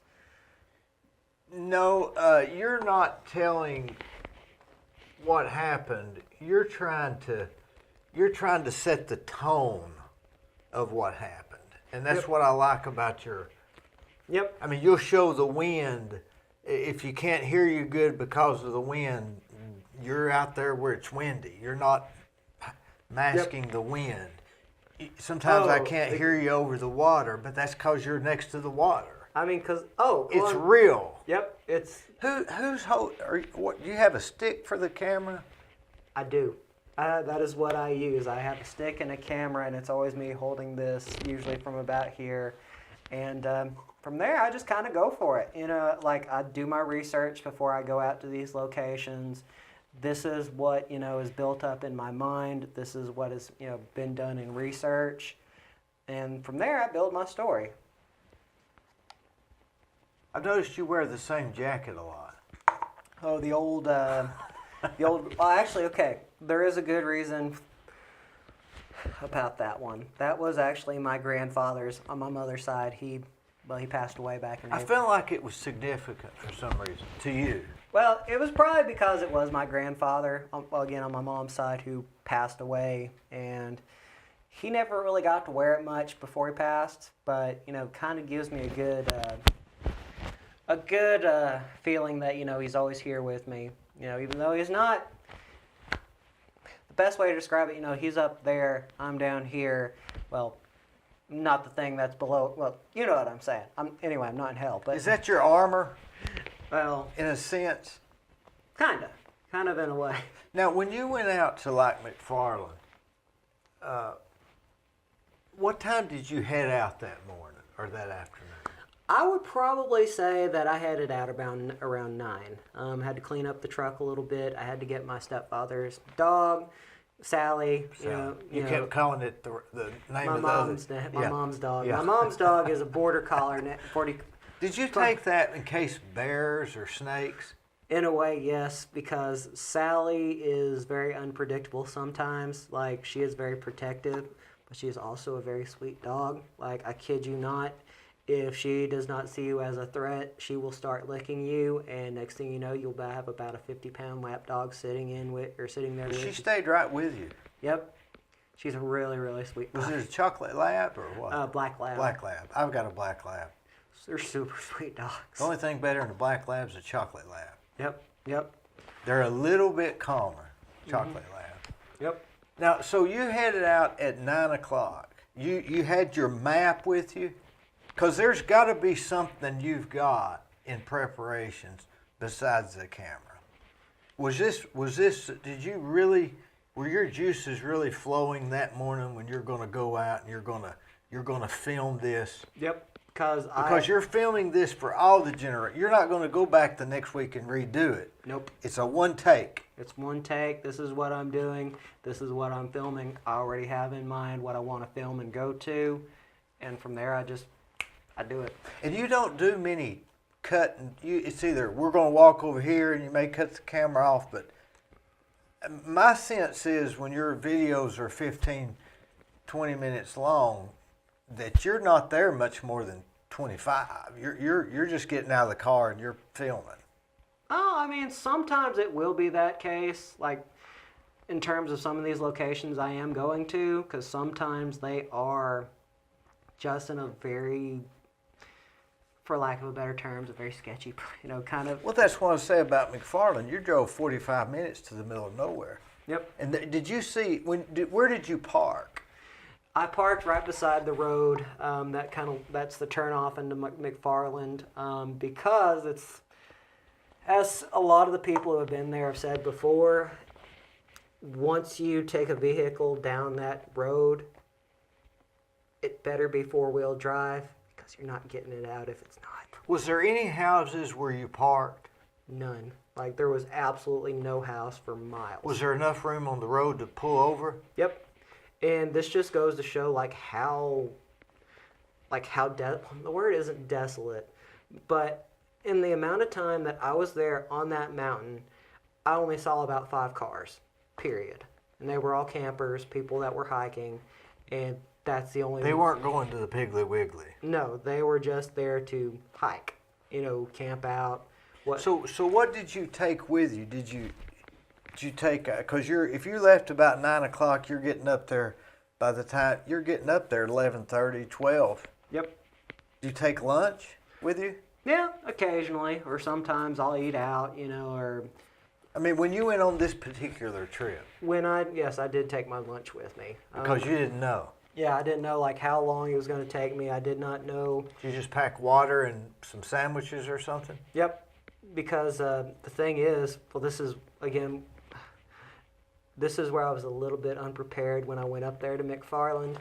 No, you're not telling what happened. You're trying to set the tone of what happened. And that's what I like about your... Yep. I mean, you'll show the wind. If you can't hear you good because of the wind, you're out there where it's windy. You're not masking the wind. Sometimes I can't hear you over the water, but that's because you're next to the water. I mean, because, it's real. Yep, it's... Who's what? Do you have a stick for the camera? I do. That is what I use. I have a stick and a camera, and it's always me holding this, usually from about here. And from there, I just kind of go for it. Like I do my research before I go out to these locations. This is what, is built up in my mind. This is what has, been done in research. And from there, I build my story. I've noticed you wear the same jacket a lot. Oh, the old, well, actually, okay, there is a good reason about that one. That was actually my grandfather's on my mother's side. He passed away back in I felt like it was significant for some reason to you. Well, it was probably because it was my grandfather, again, on my mom's side, who passed away, and he never really got to wear it much before he passed, but, kind of gives me a good feeling that, he's always here with me, even though he's not, the best way to describe it, he's up there, I'm down here, well, not the thing that's below, well, you know what I'm saying. Anyway, I'm not in hell, but... Is that your armor? Well... In a sense? Kind of in a way. Now, when you went out to like McFarland, what time did you head out that morning or that afternoon? I would probably say that I headed out around 9. Had to clean up the truck a little bit. I had to get my stepfather's dog, Sally. You kept calling it the name of the other. My mom's dog. Yeah. My mom's dog is a border collie. Did you take that in case bears or snakes? In a way, yes, because Sally is very unpredictable sometimes. Like, she is very protective, but she is also a very sweet dog. Like, I kid you not. If she does not see you as a threat, she will start licking you, and next thing you know, you'll have about a 50-pound lap dog sitting there with you. She stayed right with you. Yep. She's a really, really sweet dog. Was it a chocolate lab or what? Black lab. Black lab. I've got a black lab. They're super sweet dogs. The only thing better than a black lab is a chocolate lab. Yep. They're a little bit calmer, chocolate lab. Yep. Now, so you headed out at 9 o'clock. You had your map with you? Because there's got to be something you've got in preparations besides the camera. Was this, were your juices really flowing that morning when you're going to go out and you're you're going to film this. Yep. Because you're filming this for all the generation. You're not going to go back the next week and redo it. Nope. It's a one take. It's one take. This is what I'm doing. This is what I'm filming. I already have in mind what I want to film and go to. And from there, I do it. And you don't do many cut. It's either we're going to walk over here and you may cut the camera off. But my sense is when your videos are 15, 20 minutes long, that you're not there much more than 25. You're just getting out of the car and you're filming. Oh, I mean, sometimes it will be that case, like in terms of some of these locations I am going to, because sometimes they are just in a very, for lack of a better terms, a very sketchy, kind of. Well, that's what I say about McFarland. You drove 45 minutes to the middle of nowhere. Yep. And did you see, where did you park? I parked right beside the road. That's the turnoff into McFarland, because it's, as a lot of the people who have been there have said before, once you take a vehicle down that road, it better be four-wheel drive because you're not getting it out if it's not. Was there any houses where you parked? None. Like, there was absolutely no house for miles. Was there enough room on the road to pull over? Yep. And this just goes to show how the word isn't desolate, but in the amount of time that I was there on that mountain, I only saw about 5 cars, period. And they were all campers, people that were hiking, and that's the only... They weren't going to the Piggly Wiggly. No, they were just there to hike, camp out. So what did you take with you? Did you take, because if you left about 9 o'clock, you're getting up there, by the time, you're getting up there 11:30, 12. Yep. Did you take lunch with you? Yeah, occasionally, or sometimes I'll eat out, or... I mean, when you went on this particular trip. Yes, I did take my lunch with me. Because you didn't know. Yeah, I didn't know how long it was going to take me. I did not know. Did you just pack water and some sandwiches or something? Yep, because the thing is, this is where I was a little bit unprepared when I went up there to McFarland.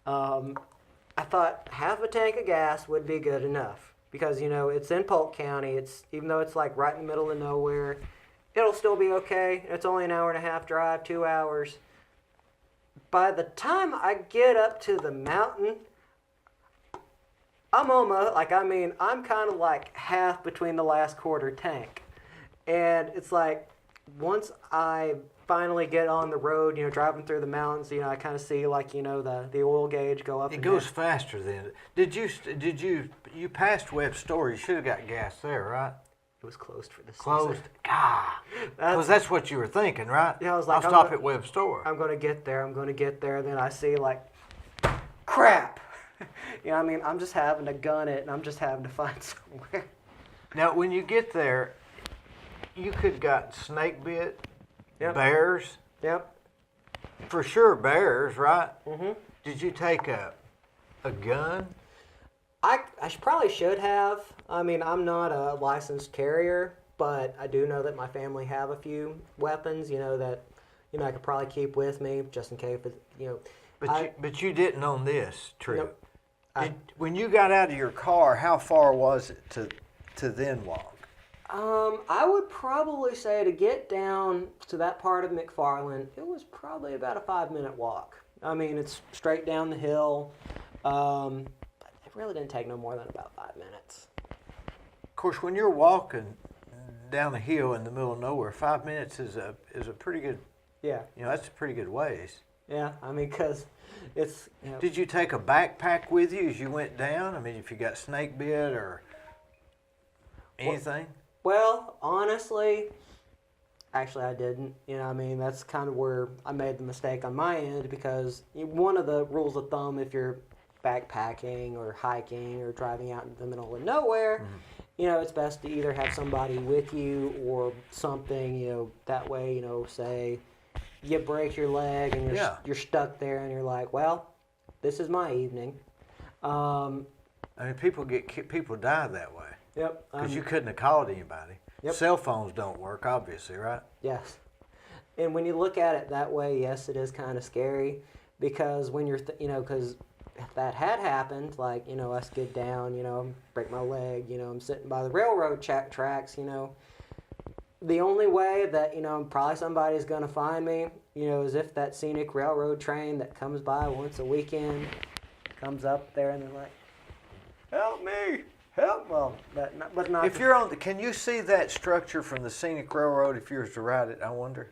I thought half a tank of gas would be good enough because, it's in Polk County. Even though it's right in the middle of nowhere, it'll still be okay. It's only an hour and a half drive, 2 hours. By the time I get up to the mountain, I'm almost, I'm kind of half between the last quarter tank. And it's once I finally get on the road, driving through the mountains, I kind of see the oil gauge go up. It goes faster then. You passed Webb Store, you should have got gas there, right? It was closed for the season. Closed? God. Because that's what you were thinking, right? Yeah, I was I'll stop at Webb Store. I'm going to get there. Then I see crap. I'm just having to gun it, and I'm just having to find somewhere. Now, when you get there, you could got snake bit, yep. Bears. Yep. For sure, bears, right? Mm-hmm. Did you take a gun? I probably should have. I'm not a licensed carrier, but I do know that my family have a few weapons, that, I could probably keep with me just in case, But you didn't on this trip. Nope. When you got out of your car, how far was it to then walk? I would probably say to get down to that part of McFarland, it was probably about a 5-minute walk. It's straight down the hill. It really didn't take no more than about 5 minutes. Of course, when you're walking down a hill in the middle of nowhere, 5 minutes is a pretty good. Yeah. That's a pretty good ways. Yeah, because it's. Did you take a backpack with you as you went down? If you got snake bit or anything. Well, honestly, actually, I didn't. That's kind of where I made the mistake on my end because one of the rules of thumb, if you're backpacking or hiking or driving out in the middle of nowhere, it's best to either have somebody with you or something, that way, say you break your leg and you're stuck there and you're like, well, this is my evening. People die that way. Yep. Because you couldn't have called anybody. Yep. Cell phones don't work, obviously, right? Yes. And when you look at it that way, yes, it is kind of scary because when you're, because if that had happened, like, you know, I skid down, you know, break my leg, you know, I'm sitting by the railroad tracks, you know, the only way that, you know, probably somebody's going to find me, you know, is if that scenic railroad train that comes by once a weekend comes up there and they're like, help me, help. Well, but not. If you're on, can you see that structure from the scenic railroad if you were to ride it? I wonder.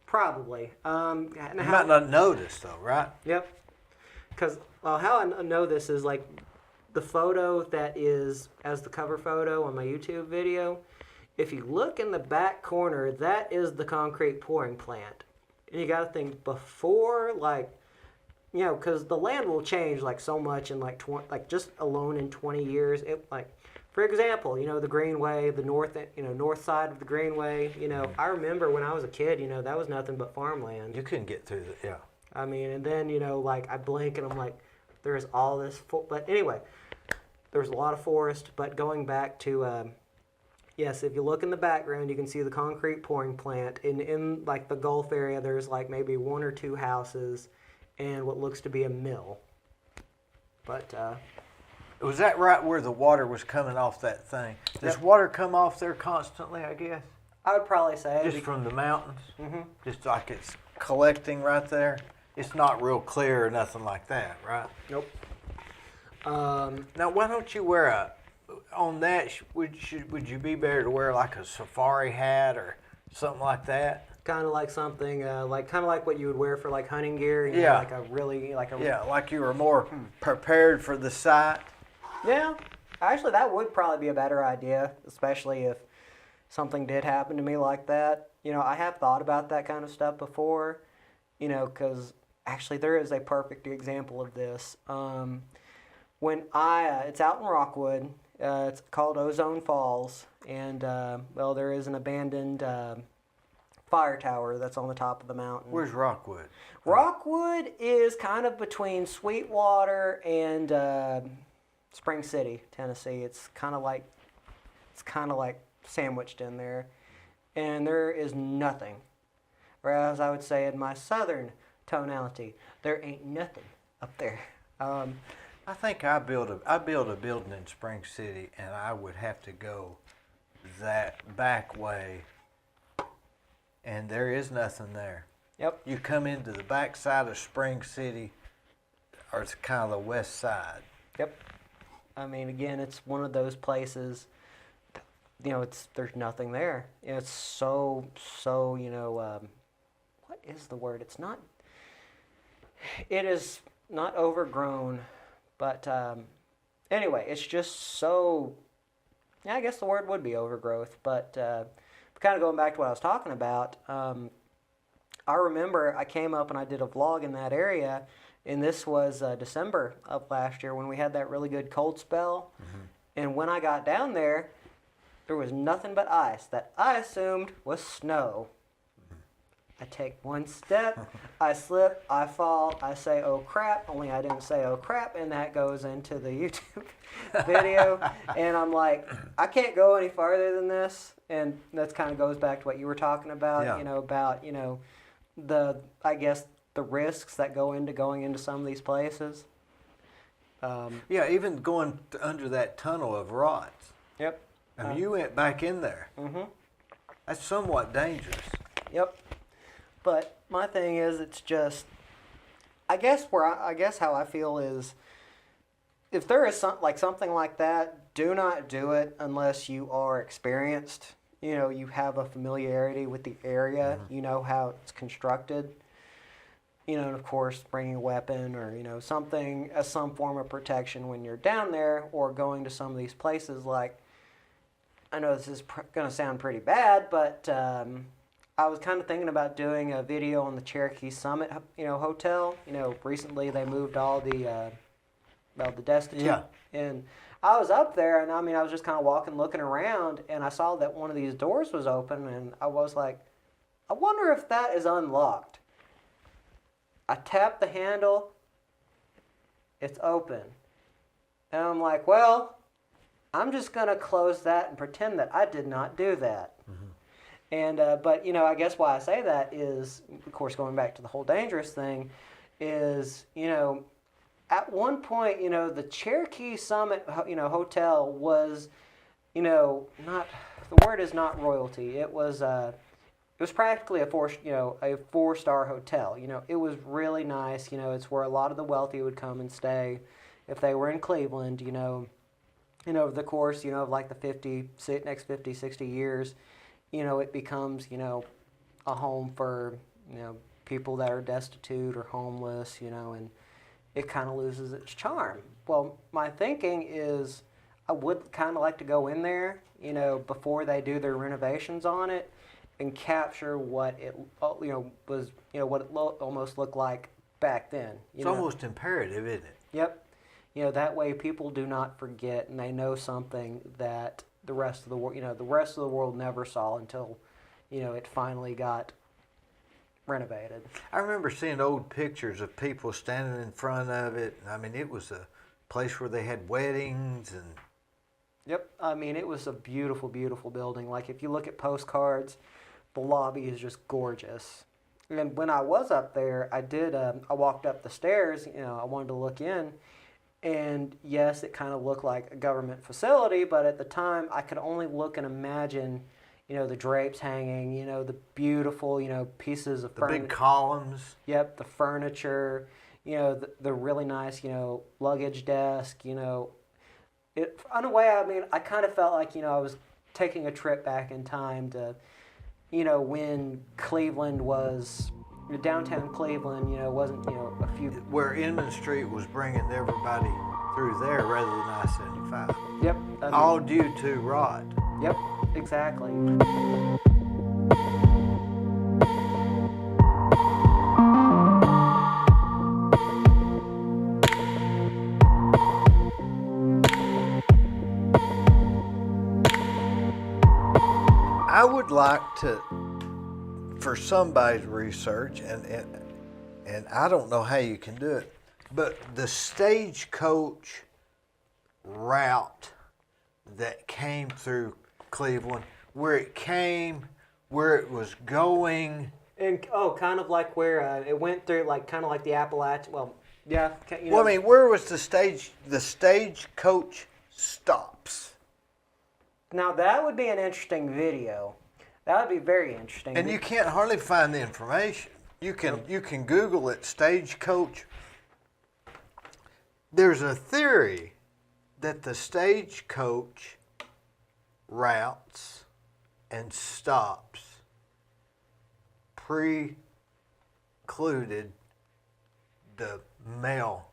Probably. You might not notice though, right? Yep. Because how I know this is like the photo that is as the cover photo on my YouTube video. If you look in the back corner, that is the concrete pouring plant. And you got to think before, like, you know, because the land will change like so much in like just alone in 20 years. It like, for example, you know, the Greenway, the north side of the Greenway. You know, I remember when I was a kid, you know, that was nothing but farmland. You couldn't get through the, yeah. I mean, and then, you know, like I blink and I'm like, there's all this, but anyway, there's a lot of forest. But going back to, yes, if you look in the background, you can see the concrete pouring plant. In like the Gulf area, there's like maybe 1 or 2 houses and what looks to be a mill. But was that right where the water was coming off that thing? Does water come off there constantly, I guess? I would probably say. Just from the mountains? Mm-hmm. Just like it's collecting right there? It's not real clear or nothing like that, right? Nope. Now, why don't you wear on that, would you be better to wear like a safari hat or something like that? Kind of like something, kind of like what you would wear for like hunting gear. You know, Yeah. Like you were more prepared for the site. Yeah, actually, that would probably be a better idea, especially if something did happen to me like that. You know, I have thought about that kind of stuff before, you know, because actually there is a perfect example of this. It's out in Rockwood. It's called Ozone Falls, and, there is an abandoned fire tower that's on the top of the mountain. Where's Rockwood? Rockwood is kind of between Sweetwater and Spring City, Tennessee. It's kind of like sandwiched in there, and there is nothing. Whereas I would say in my southern tonality, there ain't nothing up there. I think I built a building in Spring City, and I would have to go that back way, and there is nothing there. Yep. You come into the back side of Spring City, or it's kind of the west side. Yep. I mean, again, it's one of those places, you know, there's nothing there. It's so, you know, what is the word? It is not overgrown, but anyway, it's just so, yeah, I guess the word would be overgrowth, but kind of going back to what I was talking about, I remember I came up and I did a vlog in that area, and this was December of last year when we had that really good cold spell. Mm-hmm. And when I got down there was nothing but ice that I assumed was snow. I take one step, I slip, I fall, I say, oh crap, only I didn't say oh crap, and that goes into the YouTube video. And I'm like, I can't go any farther than this. And that kind of goes back to what you were talking about, yeah. You know, about, you know, the risks that go into going into some of these places. Yeah, even going under that tunnel of rods. Yep. I mean, you went back in there. Mm-hmm. That's somewhat dangerous. Yep. But my thing is, it's just, I guess how I feel is, if there is something like that, do not do it unless you are experienced. You know, you have a familiarity with the area. Mm-hmm. You know how it's constructed. You know, and of course, bringing a weapon or, you know, something as some form of protection when you're down there or going to some of these places. Like, I know this is going to sound pretty bad, but I was kind of thinking about doing a video on the Cherokee Summit, you know, hotel. You know, recently they moved all the destitute. Yeah. And I was up there, and I mean, I was just kind of walking, looking around, and I saw that one of these doors was open, and I was like, I wonder if that is unlocked. I tapped the handle, it's open. And I'm like, well, I'm just going to close that and pretend that I did not do that. Mm-hmm. And, but, you know, I guess why I say that is, of course, going back to the whole dangerous thing, is, you know, at one point, the Cherokee Summit, hotel was, not, the word is not royalty. It was practically a 4-star hotel. It was really nice. It's where a lot of the wealthy would come and stay if they were in Cleveland. Over the course, of like the next 50, 60 years, it becomes, a home for, people that are destitute or homeless, and it kind of loses its charm. Well, my thinking is I would kind of like to go in there, before they do their renovations on it, and capture what it, was, what it almost looked like back then. It's almost imperative, isn't it? Yep. That way people do not forget, and they know something that the rest of the world, the rest of the world never saw until, it finally got renovated. I remember seeing old pictures of people standing in front of it. I mean, it was a place where they had weddings and. Yep. I mean, it was a beautiful, beautiful building. Like, if you look at postcards, the lobby is just gorgeous. And when I was up there, I walked up the stairs, I wanted to look in. And yes, it kind of looked like a government facility, but at the time, I could only look and imagine, the drapes hanging, the beautiful, pieces of furniture. The big columns. Yep, the furniture, the really nice, luggage desk, in a way, I mean, I kind of felt like, I was taking a trip back in time to, when Cleveland was, downtown Cleveland, wasn't, a few... Where Inman Street was bringing everybody through there rather than I-75. Yep. All due to rot. Yep, exactly. I would like to, for somebody's research, and I don't know how you can do it, but the stagecoach route that came through Cleveland, where it came, where it was going. And, kind of like where it went through, like, kind of like the Appalachian, well, yeah. Well, I mean, where was the stagecoach stops? Now, that would be an interesting video. That would be very interesting. And you can't hardly find the information. You can Google it, stagecoach. There's a theory that the stagecoach routes and stops precluded the mail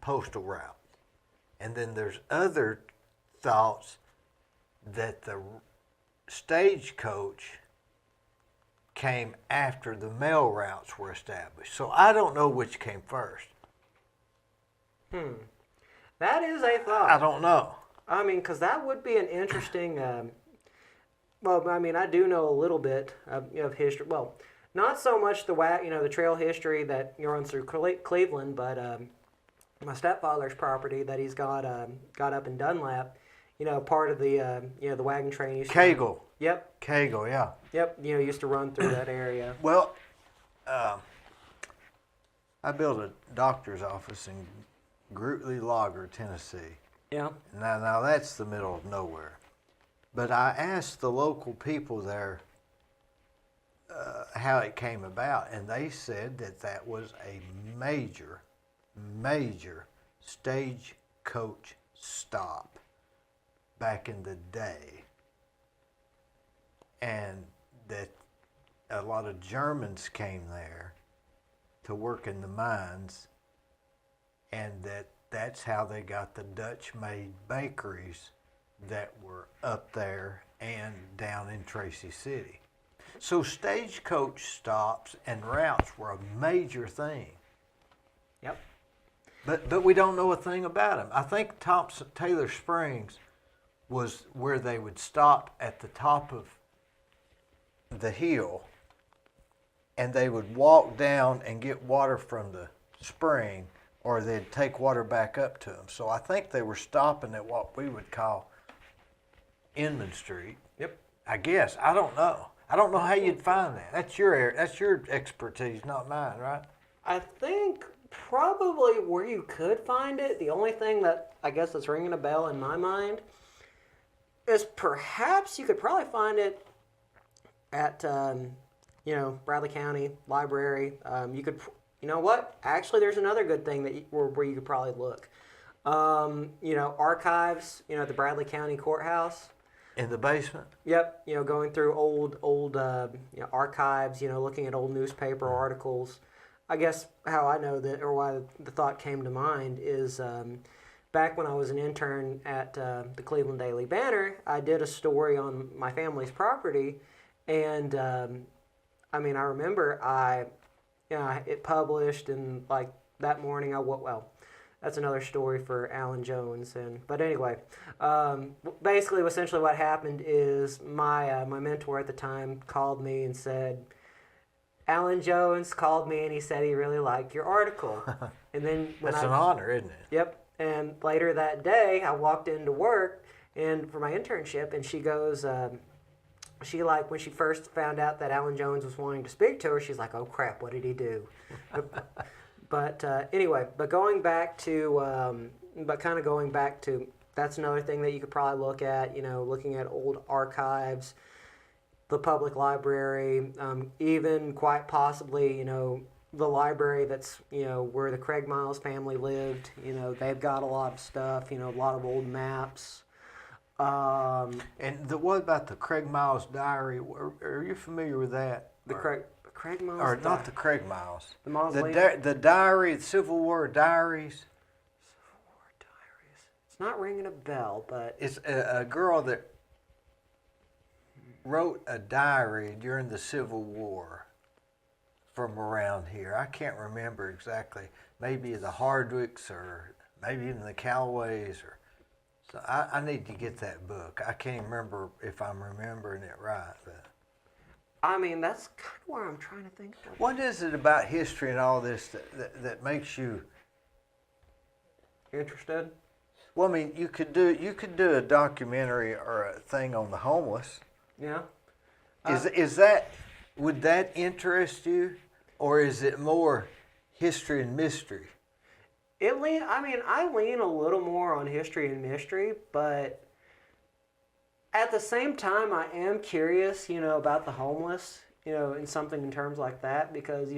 postal route. And then there's other thoughts that the stagecoach came after the mail routes were established. So I don't know which came first. That is a thought. I don't know. I mean, because that would be an interesting. Well, I mean, I do know a little bit of history. Well, not so much the trail history that runs through Cleveland, but my stepfather's property that he's got up in Dunlap. Part of the the wagon train used to Cagle. Yep. Cagle, yeah. Yep. Used to run through that area. Well, I built a doctor's office in Grootley Logger, Tennessee. Yeah. Now that's the middle of nowhere. But I asked the local people there how it came about, and they said that was a major stagecoach stop back in the day, and that a lot of Germans came there to work in the mines, and that's how they got the Dutch-made bakeries that were up there and down in Tracy City. So stagecoach stops and routes were a major thing. Yep. But we don't know a thing about them. I think Taylor Springs was where they would stop at the top of the hill, and they would walk down and get water from the spring, or they'd take water back up to them. So I think they were stopping at what we would call Inman Street. Yep. I guess. I don't know. I don't know how you'd find that. That's your expertise, not mine, right? I think Probably where you could find it. The only thing that I guess that's ringing a bell in my mind is perhaps you could probably find it at Bradley County Library. You could, you know what? Actually, there's another good thing that where you could probably look. Archives. At the Bradley County Courthouse. In the basement? Yep. Going through old archives. Looking at old newspaper articles. I guess how I know that, or why the thought came to mind is back when I was an intern at the Cleveland Daily Banner, I did a story on my family's property, and I remember it published, and like that morning that's another story for Alan Jones, but anyway, basically, essentially what happened is my mentor at the time called me and said, Alan Jones called me and he said he really liked your article. And then That's an honor, isn't it? Yep. And later that day, I walked into work and for my internship, and she goes, when she first found out that Alan Jones was wanting to speak to her, she's like, "Oh crap, what did he do?" But anyway, going back to, that's another thing that you could probably look at. Looking at old archives. The public library, even quite possibly, the library that's, where the Craig Miles family lived. They've got a lot of stuff, a lot of old maps. What about the Craig Miles diary? Are you familiar with that? Craig Miles Or not the Craig Miles. The mausoleum? The diary, the Civil War diaries. Civil War diaries. It's not ringing a bell, but... It's a girl that wrote a diary during the Civil War from around here. I can't remember exactly. Maybe the Hardwicks or maybe even the Callaways. So I need to get that book. I can't remember if I'm remembering it right. But that's kind of where I'm trying to think of. What is it about history and all this that makes you interested? Well, you could do a documentary or a thing on the homeless. Yeah. Would that interest you, or is it more history and mystery? I lean a little more on history and mystery, but at the same time, I am curious, about the homeless, in something in terms like that, because,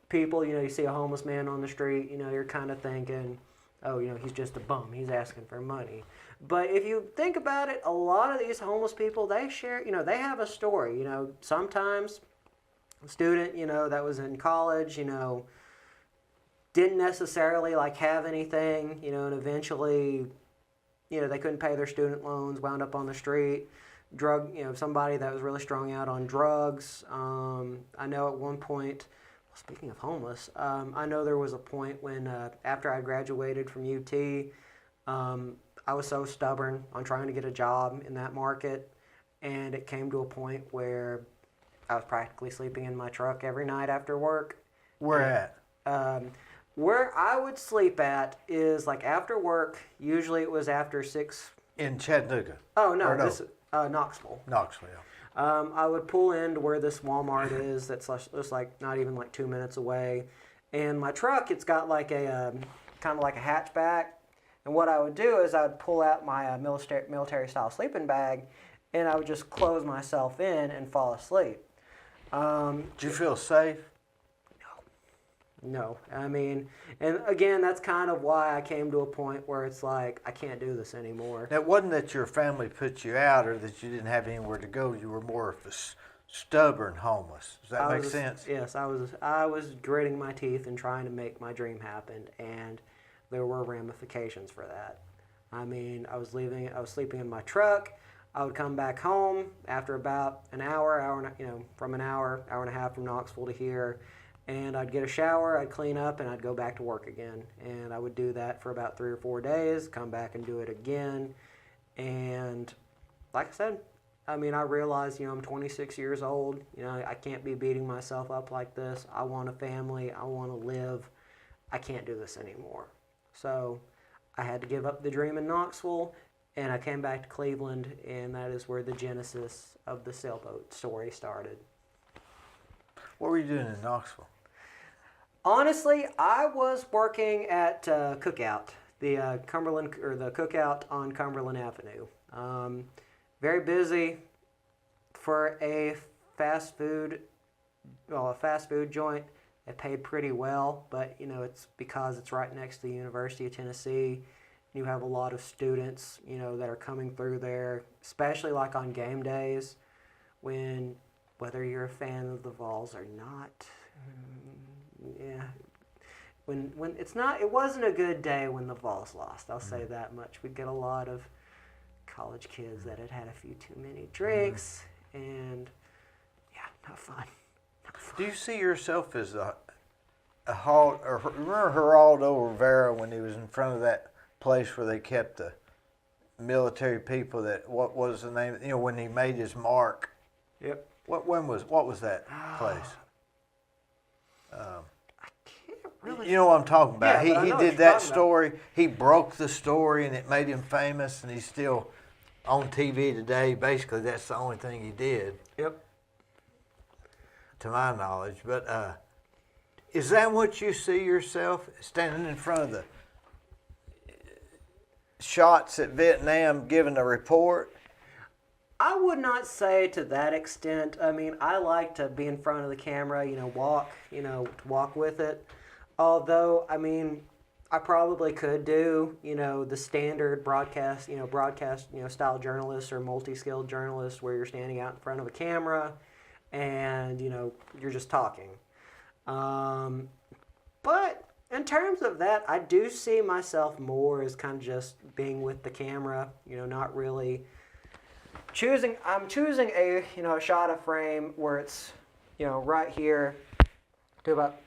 people, you see a homeless man on the street, you're kind of thinking, oh, he's just a bum, he's asking for money. But if you think about it, a lot of these homeless people, they share, they have a story. Sometimes a student, that was in college, didn't necessarily have anything, and eventually, they couldn't pay their student loans, wound up on the street. Somebody that was really strung out on drugs. I know at one point, speaking of homeless, I know there was a point when after I graduated from UT, I was so stubborn on trying to get a job in that market, and it came to a point where I was practically sleeping in my truck every night after work. Where at? Where I would sleep at is after work. Usually it was after 6. In Chattanooga? Oh, no. This Knoxville. Knoxville. I would pull into where this Walmart is that's just not even 2 minutes away. And my truck, it's got a kind of like a hatchback. And what I would do is I would pull out my military-style sleeping bag, and I would just close myself in and fall asleep. Did you feel safe? No. And again, that's kind of why I came to a point where it's I can't do this anymore. Now, it wasn't that your family put you out or that you didn't have anywhere to go. You were more of a stubborn homeless. Does that make sense? Yes, I was gritting my teeth and trying to make my dream happen, and there were ramifications for that. I was sleeping in my truck. I would come back home after about an hour, from an hour and a half from Knoxville to here, and I'd get a shower, I'd clean up, and I'd go back to work again. And I would do that for about 3 or 4 days, come back and do it again. And like I said, I realized, I'm 26 years old. I can't be beating myself up like this. I want a family. I want to live. I can't do this anymore. So I had to give up the dream in Knoxville, and I came back to Cleveland, and that is where the genesis of the sailboat story started. What were you doing in Knoxville? Honestly, I was working at Cookout, the Cumberland or the Cookout on Cumberland Avenue. Very busy for a fast food, a fast food joint. It paid pretty well, but it's because it's right next to the University of Tennessee. You have a lot of students, that are coming through there, especially like on game days, when whether you're a fan of the Vols or not. Yeah. When it's not, it wasn't a good day when the Vols lost. I'll say that much. We'd get a lot of college kids that had had a few too many drinks, and yeah, not fun. Not fun. Do you see yourself as a or remember Geraldo Rivera when he was in front of that place where they kept the military people? That what was the name? When he made his mark. Yep. What was that place? Really? You know what I'm talking about. Yeah, he did that story. He broke the story, and it made him famous, and he's still on TV today. Basically, that's the only thing he did. Yep. To my knowledge. But is that what you see yourself, standing in front of the shots at Vietnam giving a report? I would not say to that extent. I mean, I like to be in front of the camera, walk with it. Although, I mean, I probably could do, the standard broadcast style journalist or multi-skilled journalist where you're standing out in front of a camera and, you're just talking. But in terms of that, I do see myself more as kind of just being with the camera, not really I'm choosing a shot of frame where it's right here to about.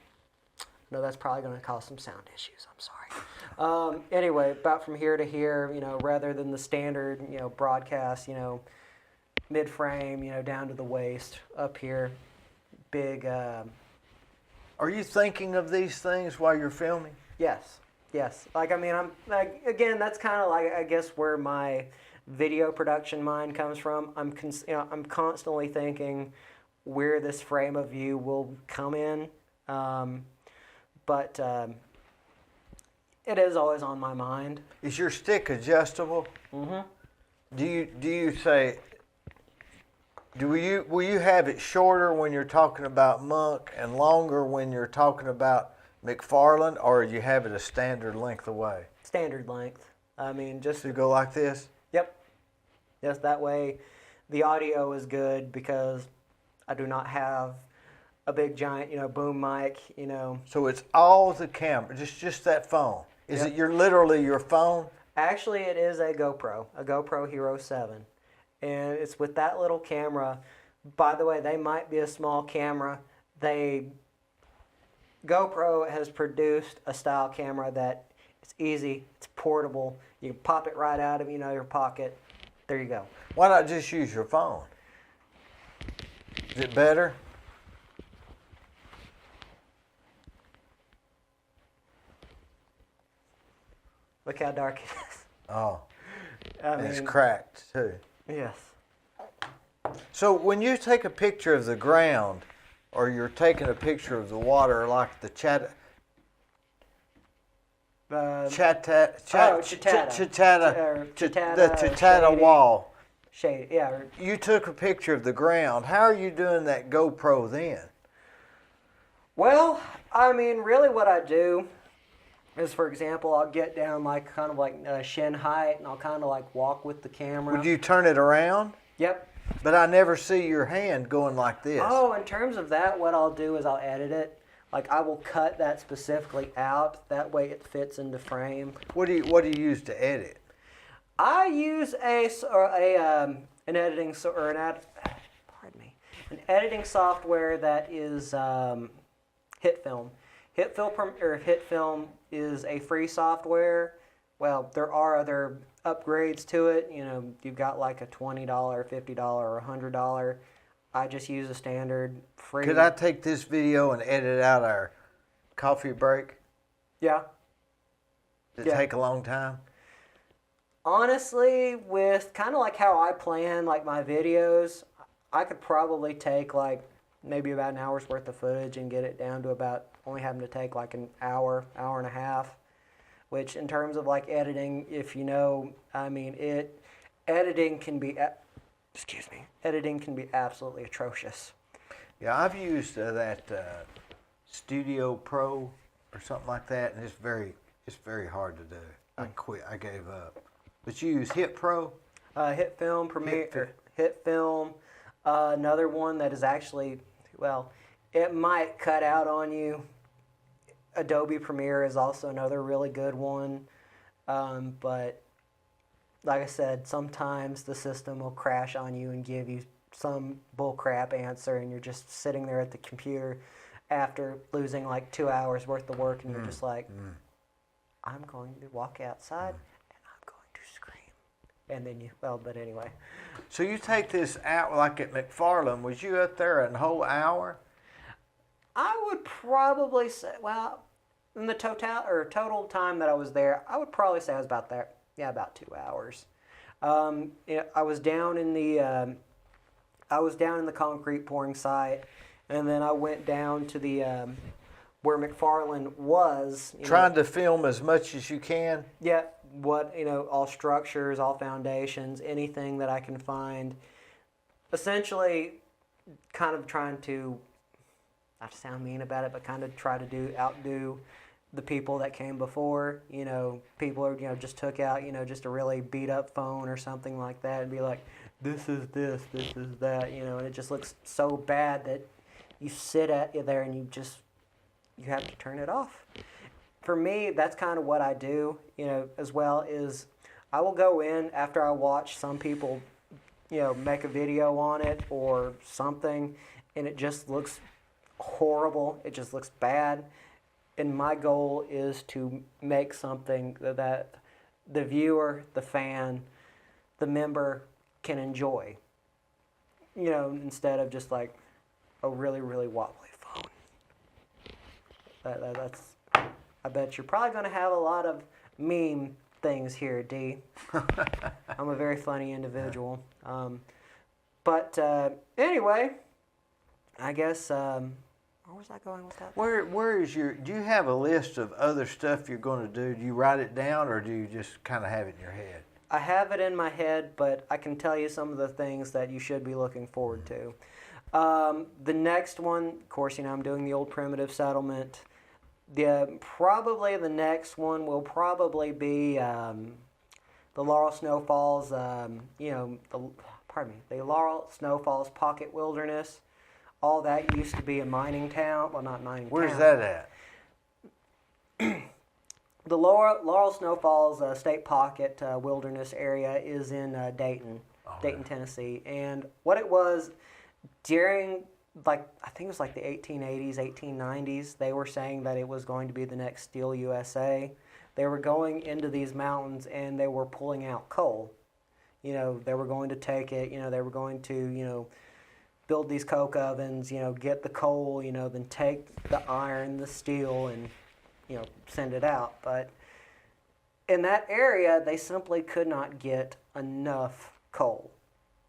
No, that's probably going to cause some sound issues. I'm sorry. Anyway, about from here to here, rather than the standard broadcast, mid frame, down to the waist, up here, big. Are you thinking of these things while you're filming? Yes. Like I'm again. That's kind of like I guess where my video production mind comes from. I'm constantly thinking where this frame of view will come in, but it is always on my mind. Is your stick adjustable? Mm-hmm. Will you have it shorter when you're talking about Monk and longer when you're talking about McFarland, or do you have it a standard length away? Standard length. I mean, just to go like this. Yep. Yes, that way the audio is good because I do not have a big giant, boom mic, So it's all the camera, just that phone. Is it literally your phone? Actually, it is a GoPro Hero 7. And it's with that little camera. By the way, they might be a small camera. GoPro has produced a style camera that it's easy, it's portable. You can pop it right out of your pocket. There you go. Why not just use your phone? Is it better? Look how dark it is. Oh, I mean, it's cracked too. Yes. So when you take a picture of the ground, or you're taking a picture of the water, like the Chattata wall. Shade, yeah. You took a picture of the ground. How are you doing that GoPro then? Well, I mean, really what I do is, for example, I'll get down kind of shin height, and I'll kind of walk with the camera. Would you turn it around? Yep. But I never see your hand going like this. Oh, in terms of that, what I'll do is I'll edit it. I will cut that specifically out. That way it fits into frame. What do you use to edit? I use an editing software that is HitFilm. HitFilm is a free software. Well, there are other upgrades to it. You've got a $20, $50, or $100. I just use a standard free. Could I take this video and edit out our coffee break? Yeah. Did it take a long time? Honestly, with kind of how I plan my videos, I could probably take maybe about an hour's worth of footage and get it down to about only having to take like an hour, hour and a half, which in terms of like editing, if you know, I mean, editing can be, editing can be absolutely atrocious. Yeah, I've used that Studio Pro or something like that, and it's very hard to do. I quit. I gave up. But you use Hit Pro? Hit Film, Premiere, Hit Film. Another one that is actually, well, it might cut out on you. Adobe Premiere is also another really good one. But like I said, sometimes the system will crash on you and give you some bullcrap answer, and you're just sitting there at the computer after losing like 2 hours worth of work, and you're just like, I'm going to walk outside and I'm going to scream. And then but anyway. So you take this out, like at McFarland, was you up there a whole hour? I would probably say, well, in the total time that I was there, I would probably say I was about there. Yeah, about 2 hours. I was down in the concrete pouring site, and then I went down to the where McFarland was. Trying to film as much as you can? Yeah, all structures, all foundations, anything that I can find. Essentially, kind of trying to, not to sound mean about it, but kind of try to outdo the people that came before. People are, just took out, just a really beat up phone or something like that and be like, this is this is that, and it just looks so bad that you sit there and you have to turn it off. For me, that's kind of what I do, as well, is I will go in after I watch some people, make a video on it or something, and it just looks horrible. It just looks bad. And my goal is to make something that the viewer, the fan, the member can enjoy. Instead of just like a really, really wobbly phone. That's. I bet you're probably going to have a lot of meme things here, Dee. I'm a very funny individual. But anyway, I guess. Where was I going with that? Where is do you have a list of other stuff you're going to do? Do you write it down, or do you just kind of have it in your head? I have it in my head, but I can tell you some of the things that you should be looking forward to. The next one, of course, I'm doing the old primitive settlement. Probably the next one will probably be the Laurel Snow Falls, the Laurel Snow Falls Pocket Wilderness. All that used to be a mining town. Well, not mining Where's town. that at? The Laurel Snow Falls State Pocket Wilderness area is in Dayton, Tennessee. And what it was during, I think it was like the 1880s, 1890s, they were saying that it was going to be the next Steel USA. They were going into these mountains and they were pulling out coal. They were going to take it, they were going to, build these coke ovens, get the coal, then take the iron, the steel, and, send it out. But in that area, they simply could not get enough coal.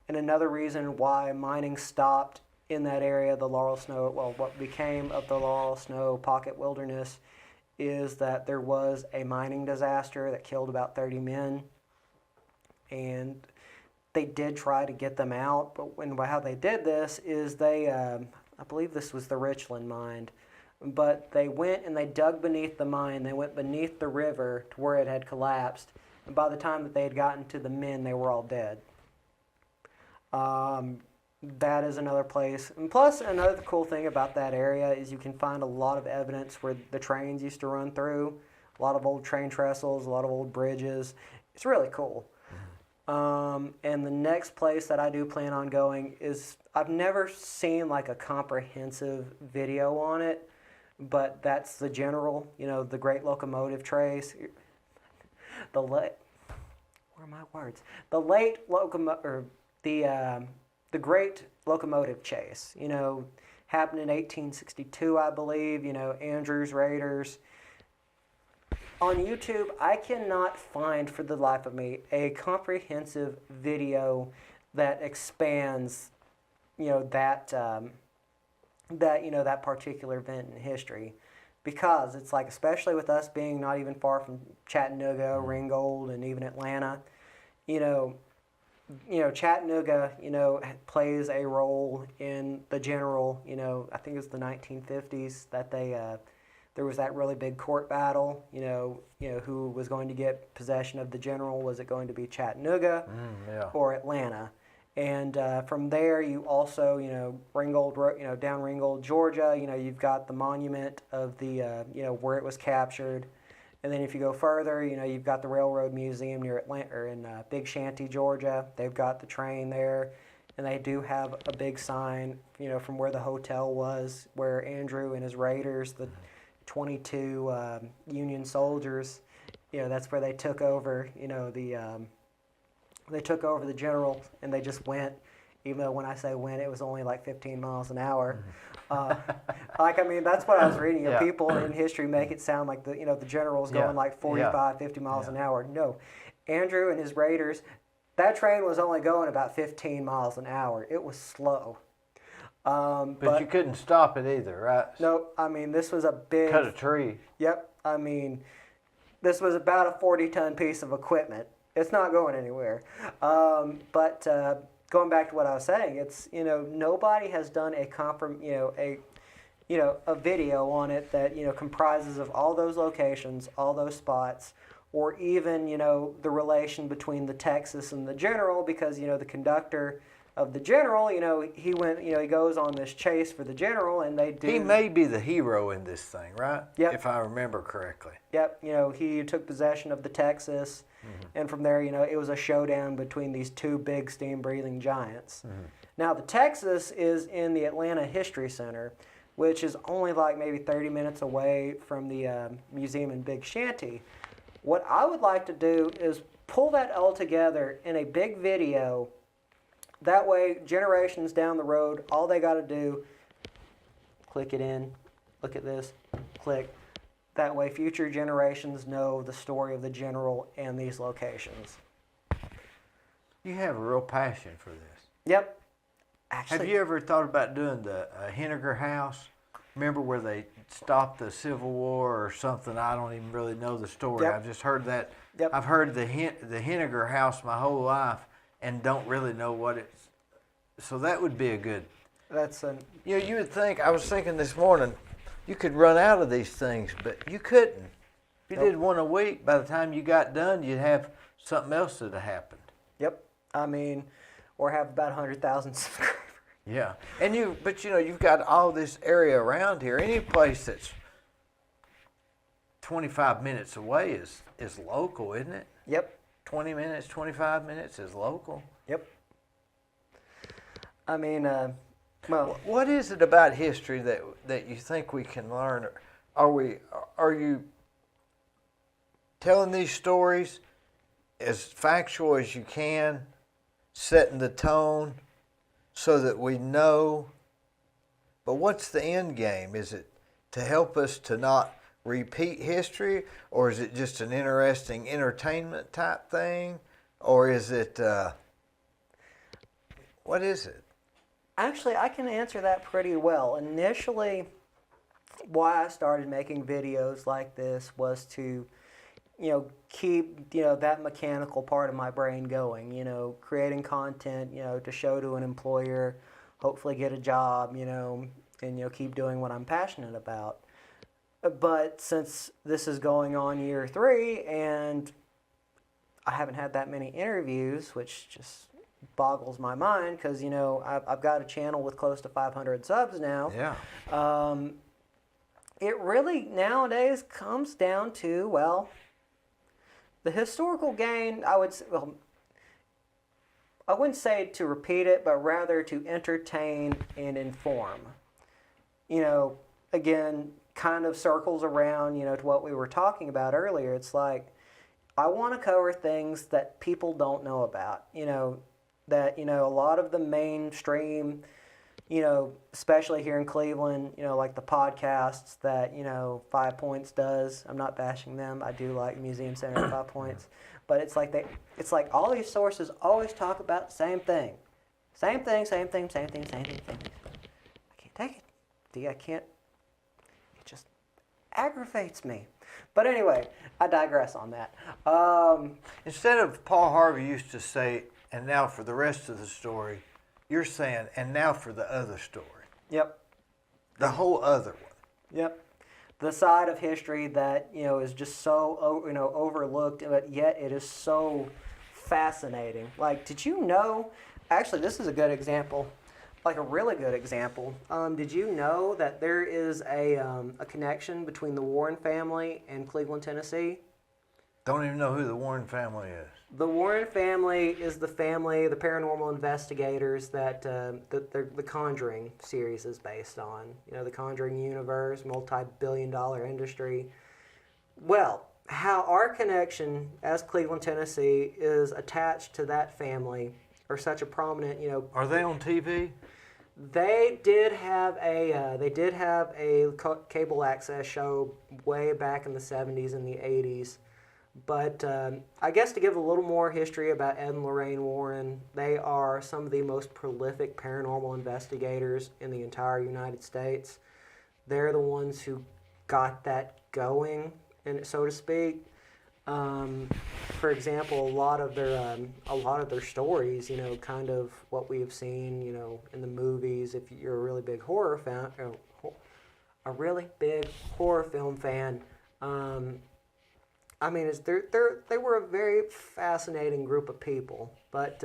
And another reason why mining stopped in that area, what became of the Laurel Snow Pocket Wilderness, is that there was a mining disaster that killed about 30 men. And they did try to get them out, but how they did this is they, I believe this was the Richland mine, but they went and they dug beneath the mine. They went beneath the river to where it had collapsed, and by the time that they had gotten to the men, they were all dead. That is another place. And plus, another cool thing about that area is you can find a lot of evidence where the trains used to run through, a lot of old train trestles, a lot of old bridges. It's really cool. And the next place that I do plan on going is, I've never seen like a comprehensive video on it, but that's the general, the Great Locomotive Trace. The Great Locomotive Chase, happened in 1862, I believe, Andrews Raiders. On YouTube, I cannot find for the life of me a comprehensive video that expands, that particular event in history. because it's like, especially with us being not even far from Chattanooga, Ringgold, and even Atlanta, you know, Chattanooga, plays a role in the general, I think it was the 1950s that there was that really big court battle, who was going to get possession of the general. Was it going to be Chattanooga or Atlanta? And from there, you also, Ringgold, down Ringgold, Georgia, you've got the monument of the, where it was captured. And then if you go further, you've got the Railroad Museum near Atlanta, or in Big Shanty, Georgia. They've got the train there, and they do have a big sign, from where the hotel was, where Andrew and his raiders, the 22 Union soldiers, that's where they took over, they took over the general, and they just went, even though when I say went, it was only like 15 miles an hour. That's what I was reading. People in history make it sound like the general's going like 45, 50 miles an hour. No, Andrew and his raiders, that train was only going about 15 miles an hour. It was slow. But you couldn't stop it either, right? No, this was a big... Cut a tree. Yep. This was about a 40-ton piece of equipment. It's not going anywhere. Going back to what I was saying, it's, nobody has done a video on it that, comprises of all those locations, all those spots, or even, the relation between the Texas and the general, because, the conductor of the general, he went, he goes on this chase for the general, and they do... He may be the hero in this thing, right? Yep. If I remember correctly. Yep. He took possession of the Texas, and from there, it was a showdown between these two big steam-breathing giants. Now, the Texas is in the Atlanta History Center, which is only like maybe 30 minutes away from the museum in Big Shanty. What I would like to do is pull that all together in a big video. That way, generations down the road, all they got to do, click it in, look at this, click. That way, future generations know the story of the general and these locations. You have a real passion for this. Yep. Actually, have you ever thought about doing the Henniger House? Remember where they stopped the Civil War or something? I don't even really know the story. Yep. I've just heard that. Yep. I've heard the Henniger House my whole life and don't really know what it's. So that would be a good. That's an. You would think. I was thinking this morning, you could run out of these things, but you couldn't. If you did one a week, by the time you got done, you'd have something else that had happened. Yep. Or have about 100,000 subscribers. Yeah, and you've got all this area around here. Any place that's 25 minutes away is local, isn't it? Yep. 20 minutes, 25 minutes is local. Yep. Well, what is it about history that you think we can learn? Are you telling these stories as factual as you can, setting the tone so that we know? But what's the end game? Is it to help us to not repeat history, or is it just an interesting entertainment type thing, or is it what is it? Actually, I can answer that pretty well. Initially, why I started making videos like this was to, keep, that mechanical part of my brain going, creating content, to show to an employer, hopefully get a job, and, keep doing what I'm passionate about. But since this is going on year 3 and I haven't had that many interviews, which just boggles my mind because, I've got a channel with close to 500 subs now. Yeah. It really nowadays comes down to, well, the historical gain, I wouldn't say to repeat it, but rather to entertain and inform. Again, kind of circles around, to what we were talking about earlier. It's like, I want to cover things that people don't know about, that, a lot of the mainstream, especially here in Cleveland, like the podcasts that, 5 Points does. I'm not bashing them. I do like Museum Center at 5 Points. But it's like all these sources always talk about the same thing. Same thing. I can't take it. I can't. aggravates me. But anyway, I digress on that. Instead of Paul Harvey used to say, and now for the rest of the story, you're saying, and now for the other story. Yep. The whole other one. Yep. The side of history that, is just so, overlooked, but yet it is so fascinating. Like, did you know, actually, this is a good example, like a really good example. Did you know that there is a connection between the Warren family and Cleveland, Tennessee? Don't even know who the Warren family is. The Warren family is the paranormal investigators that the Conjuring series is based on. The Conjuring universe, multi-billion-dollar industry. Well, how our connection as Cleveland, Tennessee is attached to that family, or such a prominent, Are they on TV? They did have a cable access show way back in the 70s and the 80s. But I guess to give a little more history about Ed and Lorraine Warren, they are some of the most prolific paranormal investigators in the entire United States. They're the ones who got that going, and so to speak. For example, a lot of their stories, kind of what we have seen, in the movies. If you're a really big horror fan, film fan. They were a very fascinating group of people, but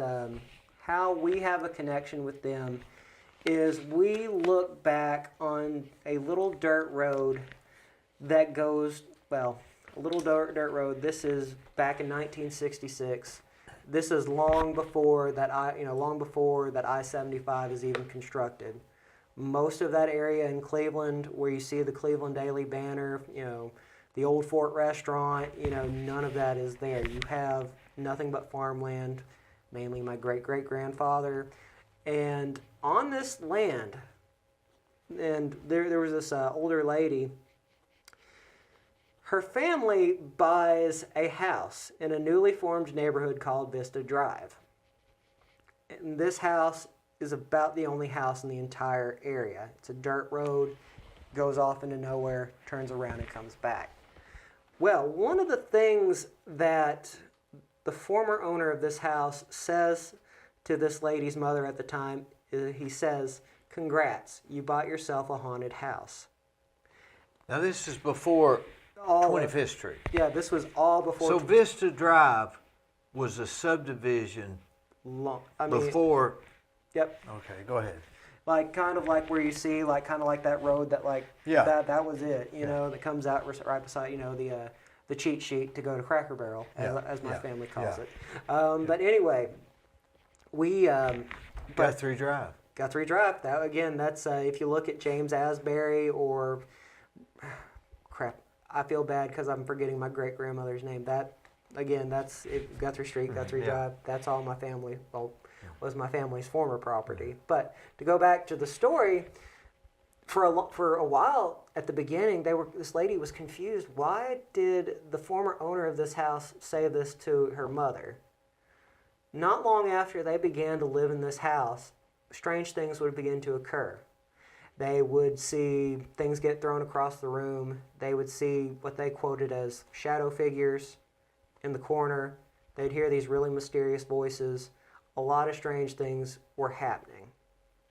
how we have a connection with them is we look back on a little dirt road that goes, a little dirt road. This is back in 1966. This is long before that I-75 is even constructed. Most of that area in Cleveland, where you see the Cleveland Daily Banner, the Old Fort Restaurant, none of that is there. You have nothing but farmland, mainly my great-great-grandfather. And on this land, and there was this older lady, her family buys a house in a newly formed neighborhood called Vista Drive. And this house is about the only house in the entire area. It's a dirt road, goes off into nowhere, turns around and comes back. Well, one of the things that the former owner of this house says to this lady's mother at the time, he says, "Congrats, you bought yourself a haunted house." Now this is before 25th Street. Yeah, this was all before. So Vista Drive was a subdivision before. Yep. Okay, go ahead. Kind of like where you see, kind of like that road that, that was it, that comes out right beside, the cheat sheet to go to Cracker Barrel, as my family calls it. But anyway, we... Guthrie Drive. Guthrie Drive. That, again, that's, if you look at James Asbury or... Crap, I feel bad because I'm forgetting my great-grandmother's name. That, again, that's Guthrie Street, Guthrie Drive. That's all my family... was my family's former property. But to go back to the story, for a while at the beginning, this lady was confused. Why did the former owner of this house say this to her mother? Not long after they began to live in this house, strange things would begin to occur. They would see things get thrown across the room. They would see what they quoted as shadow figures in the corner. They'd hear these really mysterious voices. A lot of strange things were happening,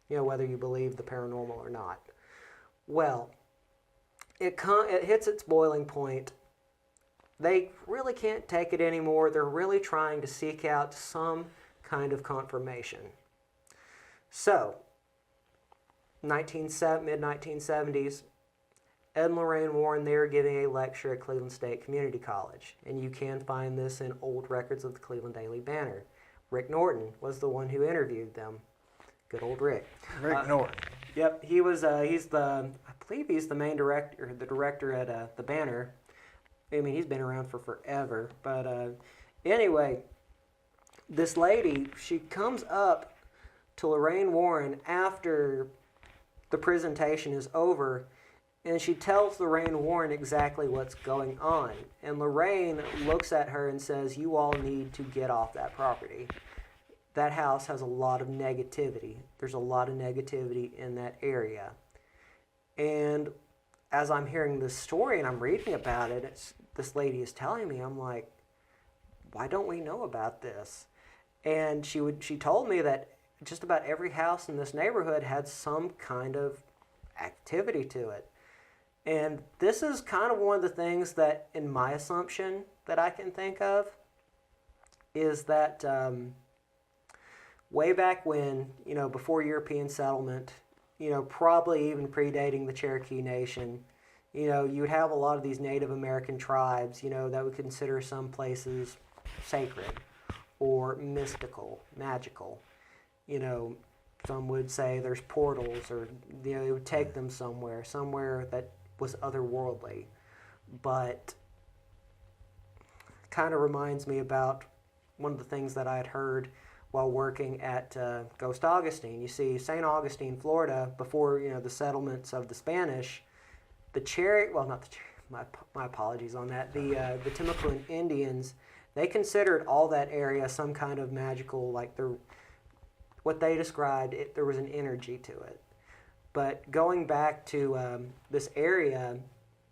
whether you believe the paranormal or not. Well, it hits its boiling point. They really can't take it anymore. They're really trying to seek out some kind of confirmation. So, mid-1970s, Ed and Lorraine Warren, they were giving a lecture at Cleveland State Community College, and you can find this in old records of the Cleveland Daily Banner. Rick Norton was the one who interviewed them. Good old Rick. Rick Norton. Yep, he was. I believe he's the main director, the director at the Banner. He's been around for forever. But anyway, this lady, she comes up to Lorraine Warren after the presentation is over, and she tells Lorraine Warren exactly what's going on. And Lorraine looks at her and says, "You all need to get off that property. That house has a lot of negativity. There's a lot of negativity in that area." And as I'm hearing this story and I'm reading about it, this lady is telling me, I'm like, why don't we know about this? And she told me that just about every house in this neighborhood had some kind of activity to it. And this is kind of one of the things that, in my assumption, that I can think of, is that way back when, before European settlement, probably even predating the Cherokee Nation, you would have a lot of these Native American tribes, that would consider some places sacred or mystical, magical. Some would say there's portals, or it would take them somewhere that was otherworldly. But kind of reminds me about one of the things that I had heard while working at Ghost Augustine. You see, St. Augustine, Florida, before the settlements of the Spanish, my apologies on that. The Timucuan Indians, they considered all that area some kind of magical, like what they described, there was an energy to it. But going back to this area,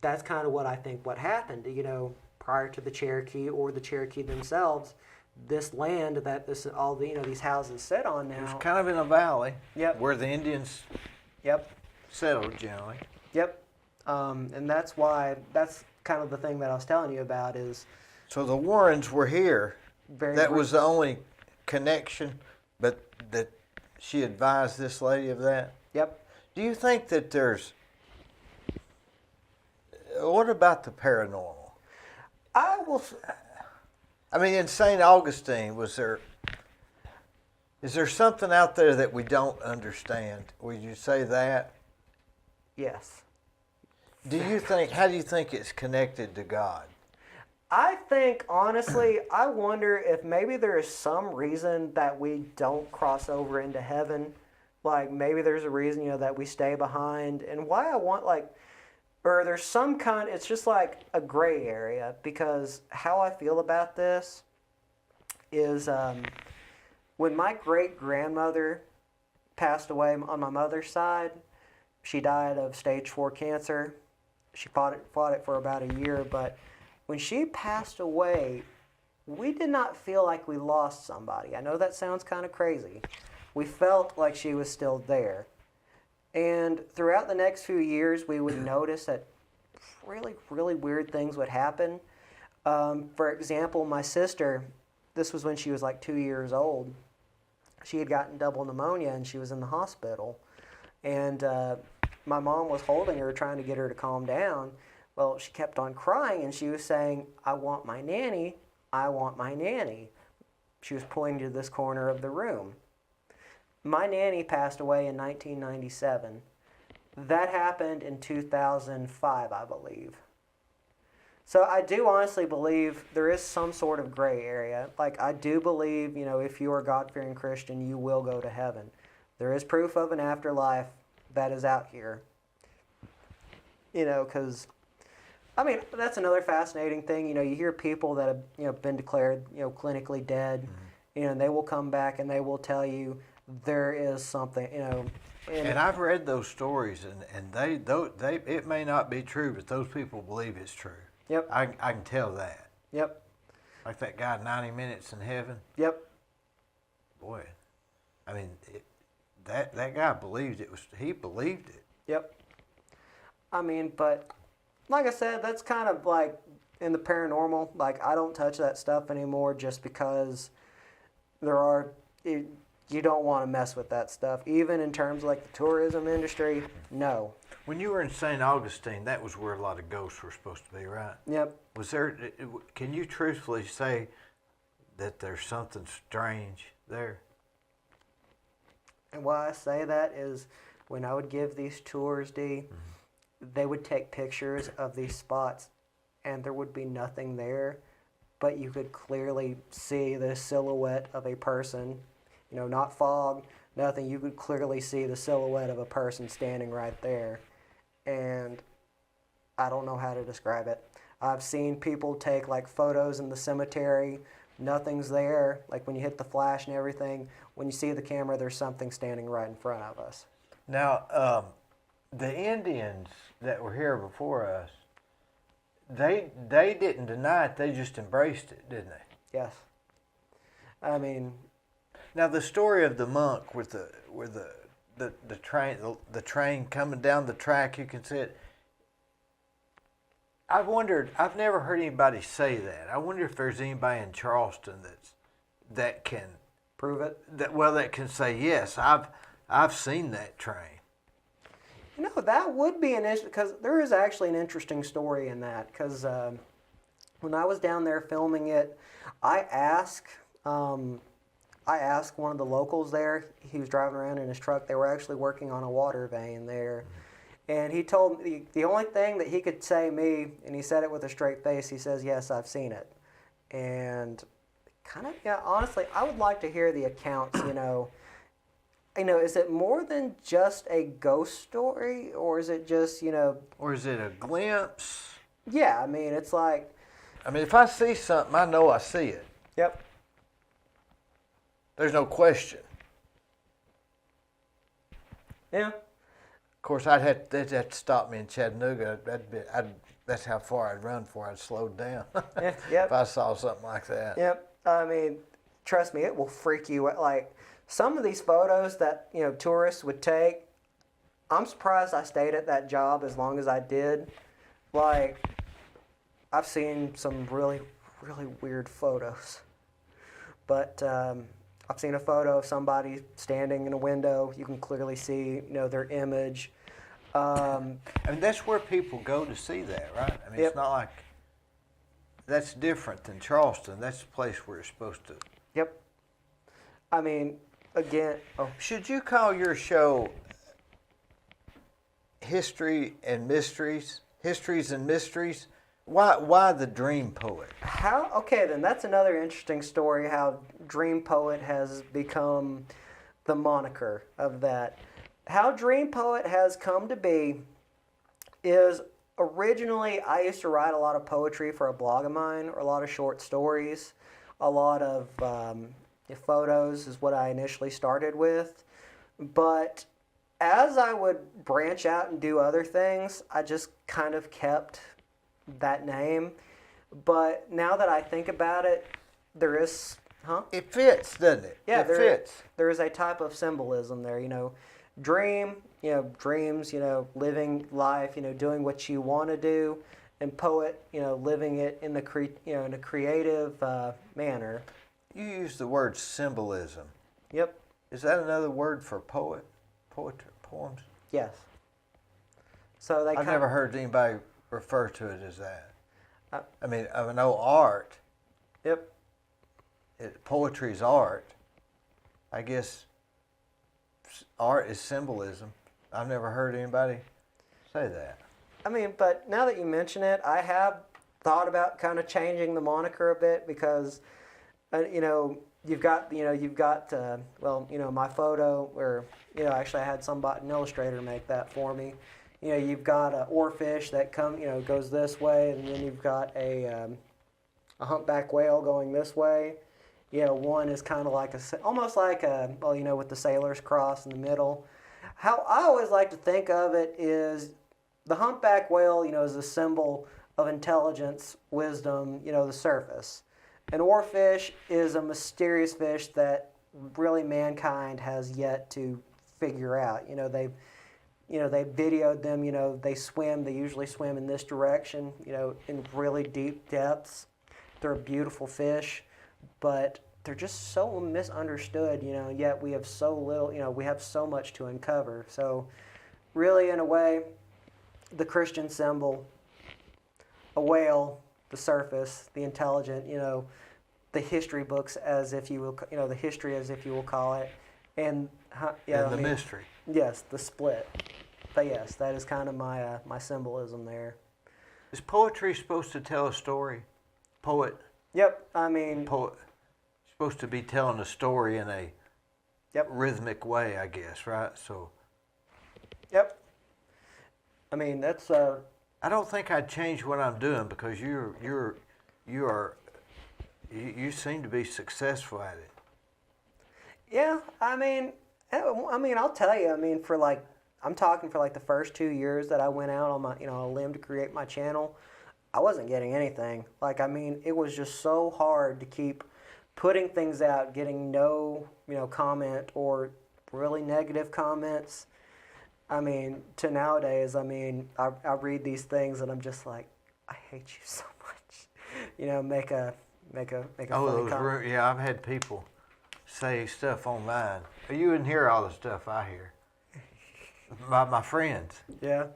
that's kind of what I think what happened. Prior to the Cherokee or the Cherokee themselves, this land that all the these houses sit on now. It was kind of in a valley. Yep. Where the Indians. Yep. Settled generally. Yep. And that's kind of the thing that I was telling you about is. So the Warrens were here. That was the only connection, but that she advised this lady of that? Yep. Do you think that what about the paranormal? I mean, in St. Augustine, is there something out there that we don't understand? Would you say that? Yes. How do you think it's connected to God? I think, honestly, I wonder if maybe there is some reason that we don't cross over into heaven. Like, maybe there's a reason, that we stay behind. And why I want, or there's some kind, it's just like a gray area. Because how I feel about this is when my great-grandmother passed away on my mother's side, she died of stage 4 cancer. She fought it for about a year, but when she passed away, we did not feel like we lost somebody. I know that sounds kind of crazy. We felt like she was still there. And throughout the next few years, we would notice that really, really weird things would happen. For example, my sister, this was when she was like 2 years old. She had gotten double pneumonia and she was in the hospital. And my mom was holding her, trying to get her to calm down. Well, she kept on crying, and she was saying, "I want my nanny, I want my nanny." She was pointing to this corner of the room. My nanny passed away in 1997. That happened in 2005, I believe. So I do honestly believe there is some sort of gray area. Like, I do believe, if you are a God-fearing Christian, you will go to heaven. There is proof of an afterlife that is out here. Because... I mean, that's another fascinating thing. You hear people that have, been declared, clinically dead, and they will come back and they will tell you there is something, And I've read those stories, and they it may not be true, but those people believe it's true. Yep. I can tell that. Yep. Like that guy, 90 Minutes in Heaven. Yep. Boy, I mean, that guy believed it was. He believed it. Yep. I mean, but. Like I said, that's kind of like in the paranormal. Like, I don't touch that stuff anymore just because you don't want to mess with that stuff. Even in terms of like the tourism industry, no. When you were in St. Augustine, that was where a lot of ghosts were supposed to be, right? Yep. Can you truthfully say that there's something strange there? And why I say that is when I would give these tours, Dee, they would take pictures of these spots, and there would be nothing there, but you could clearly see the silhouette of a person, not fog, nothing. You could clearly see the silhouette of a person standing right there, and I don't know how to describe it. I've seen people take photos in the cemetery, nothing's there, when you hit the flash and everything. When you see the camera, there's something standing right in front of us. Now, the Indians that were here before us, they didn't deny it. They just embraced it, didn't they? Yes. I mean, now the story of the monk with the train coming down the track, you can see it. I've wondered. I've never heard anybody say that. I wonder if there's anybody in Charleston that can prove it. That can say yes. I've seen that train. You know, that would be an issue because there is actually an interesting story in that. Because when I was down there filming it, I asked one of the locals there. He was driving around in his truck. They were actually working on a water vein there. And he told me the only thing that he could say me, and he said it with a straight face, he says, yes, I've seen it. And kind of, yeah, honestly, I would like to hear the accounts, is it more than just a ghost story, or is it just, Or is it a glimpse? Yeah, I mean, it's like... I mean, if I see something, I know I see it. Yep. There's no question. Yeah. Of course, they'd have to stop me in Chattanooga. That's how far I'd run before I'd slowed down. Yeah, yep. If I saw something like that. Yep. I mean, trust me, it will freak you out. Like, some of these photos that, tourists would take, I'm surprised I stayed at that job as long as I did. Like, I've seen some really, really weird photos. But I've seen a photo of somebody standing in a window. You can clearly see, their image. I mean, that's where people go to see that, right? I mean, Yep. It's not like... That's different than Charleston. That's the place where you're supposed to... Yep. I mean, again... Oh. Should you call your show History and Mysteries? Histories and Mysteries? Why the Dream Poet? Okay, then that's another interesting story, how Dream Poet has become the moniker of that. How Dream Poet has come to be is originally I used to write a lot of poetry for a blog of mine, or a lot of short stories, a lot of photos is what I initially started with. But as I would branch out and do other things, I just kind of kept that name. But now that I think about it, there is, It fits, doesn't it? Yeah, it fits. There is a type of symbolism there, dream, dreams, living life, doing what you want to do, and poet, living it in the in a creative manner. You use the word symbolism. Yep. Is that another word for poems? Yes. So I've never heard anybody refer to it as that. I mean, I know art. Yep. Poetry is art. I guess art is symbolism. I've never heard anybody say that. I mean, but now that you mention it, I have thought about kind of changing the moniker a bit because, you've got my photo, or, actually I had an illustrator make that for me. You've got an oarfish that goes this way, and then you've got a humpback whale going this way. One is kind of like almost like with the sailor's cross in the middle. How I always like to think of it is the humpback whale, is a symbol of intelligence, wisdom, the surface. An oarfish is a mysterious fish that really mankind has yet to figure out. They videoed them, they usually swim in this direction, in really deep depths. They're a beautiful fish, but they're just so misunderstood, yet we have so little, we have so much to uncover. So really, in a way, the Christian symbol, a whale, the surface, the intelligent, the history books, as if you will, the history as if you will call it, and mystery. Yes, the split. But yes, that is kind of my symbolism there. Is poetry supposed to tell a story? Poet. Yep, I mean... Poet. Supposed to be telling a story in a rhythmic way, I guess, right? So. Yep. I mean, that's... I don't think I'd change what I'm doing because you seem to be successful at it. Yeah, I'll tell you, for like I'm talking for like the first 2 years that I went out on my, a limb to create my channel, I wasn't getting anything. Like, I mean, it was just so hard to keep putting things out, getting no, comment or really negative comments. I mean, to nowadays, I mean, I read these things and I'm just like, I hate you so much. Make a funny comment. Yeah, I've had people say stuff on mine. You wouldn't hear all the stuff I hear by my friends. Yeah,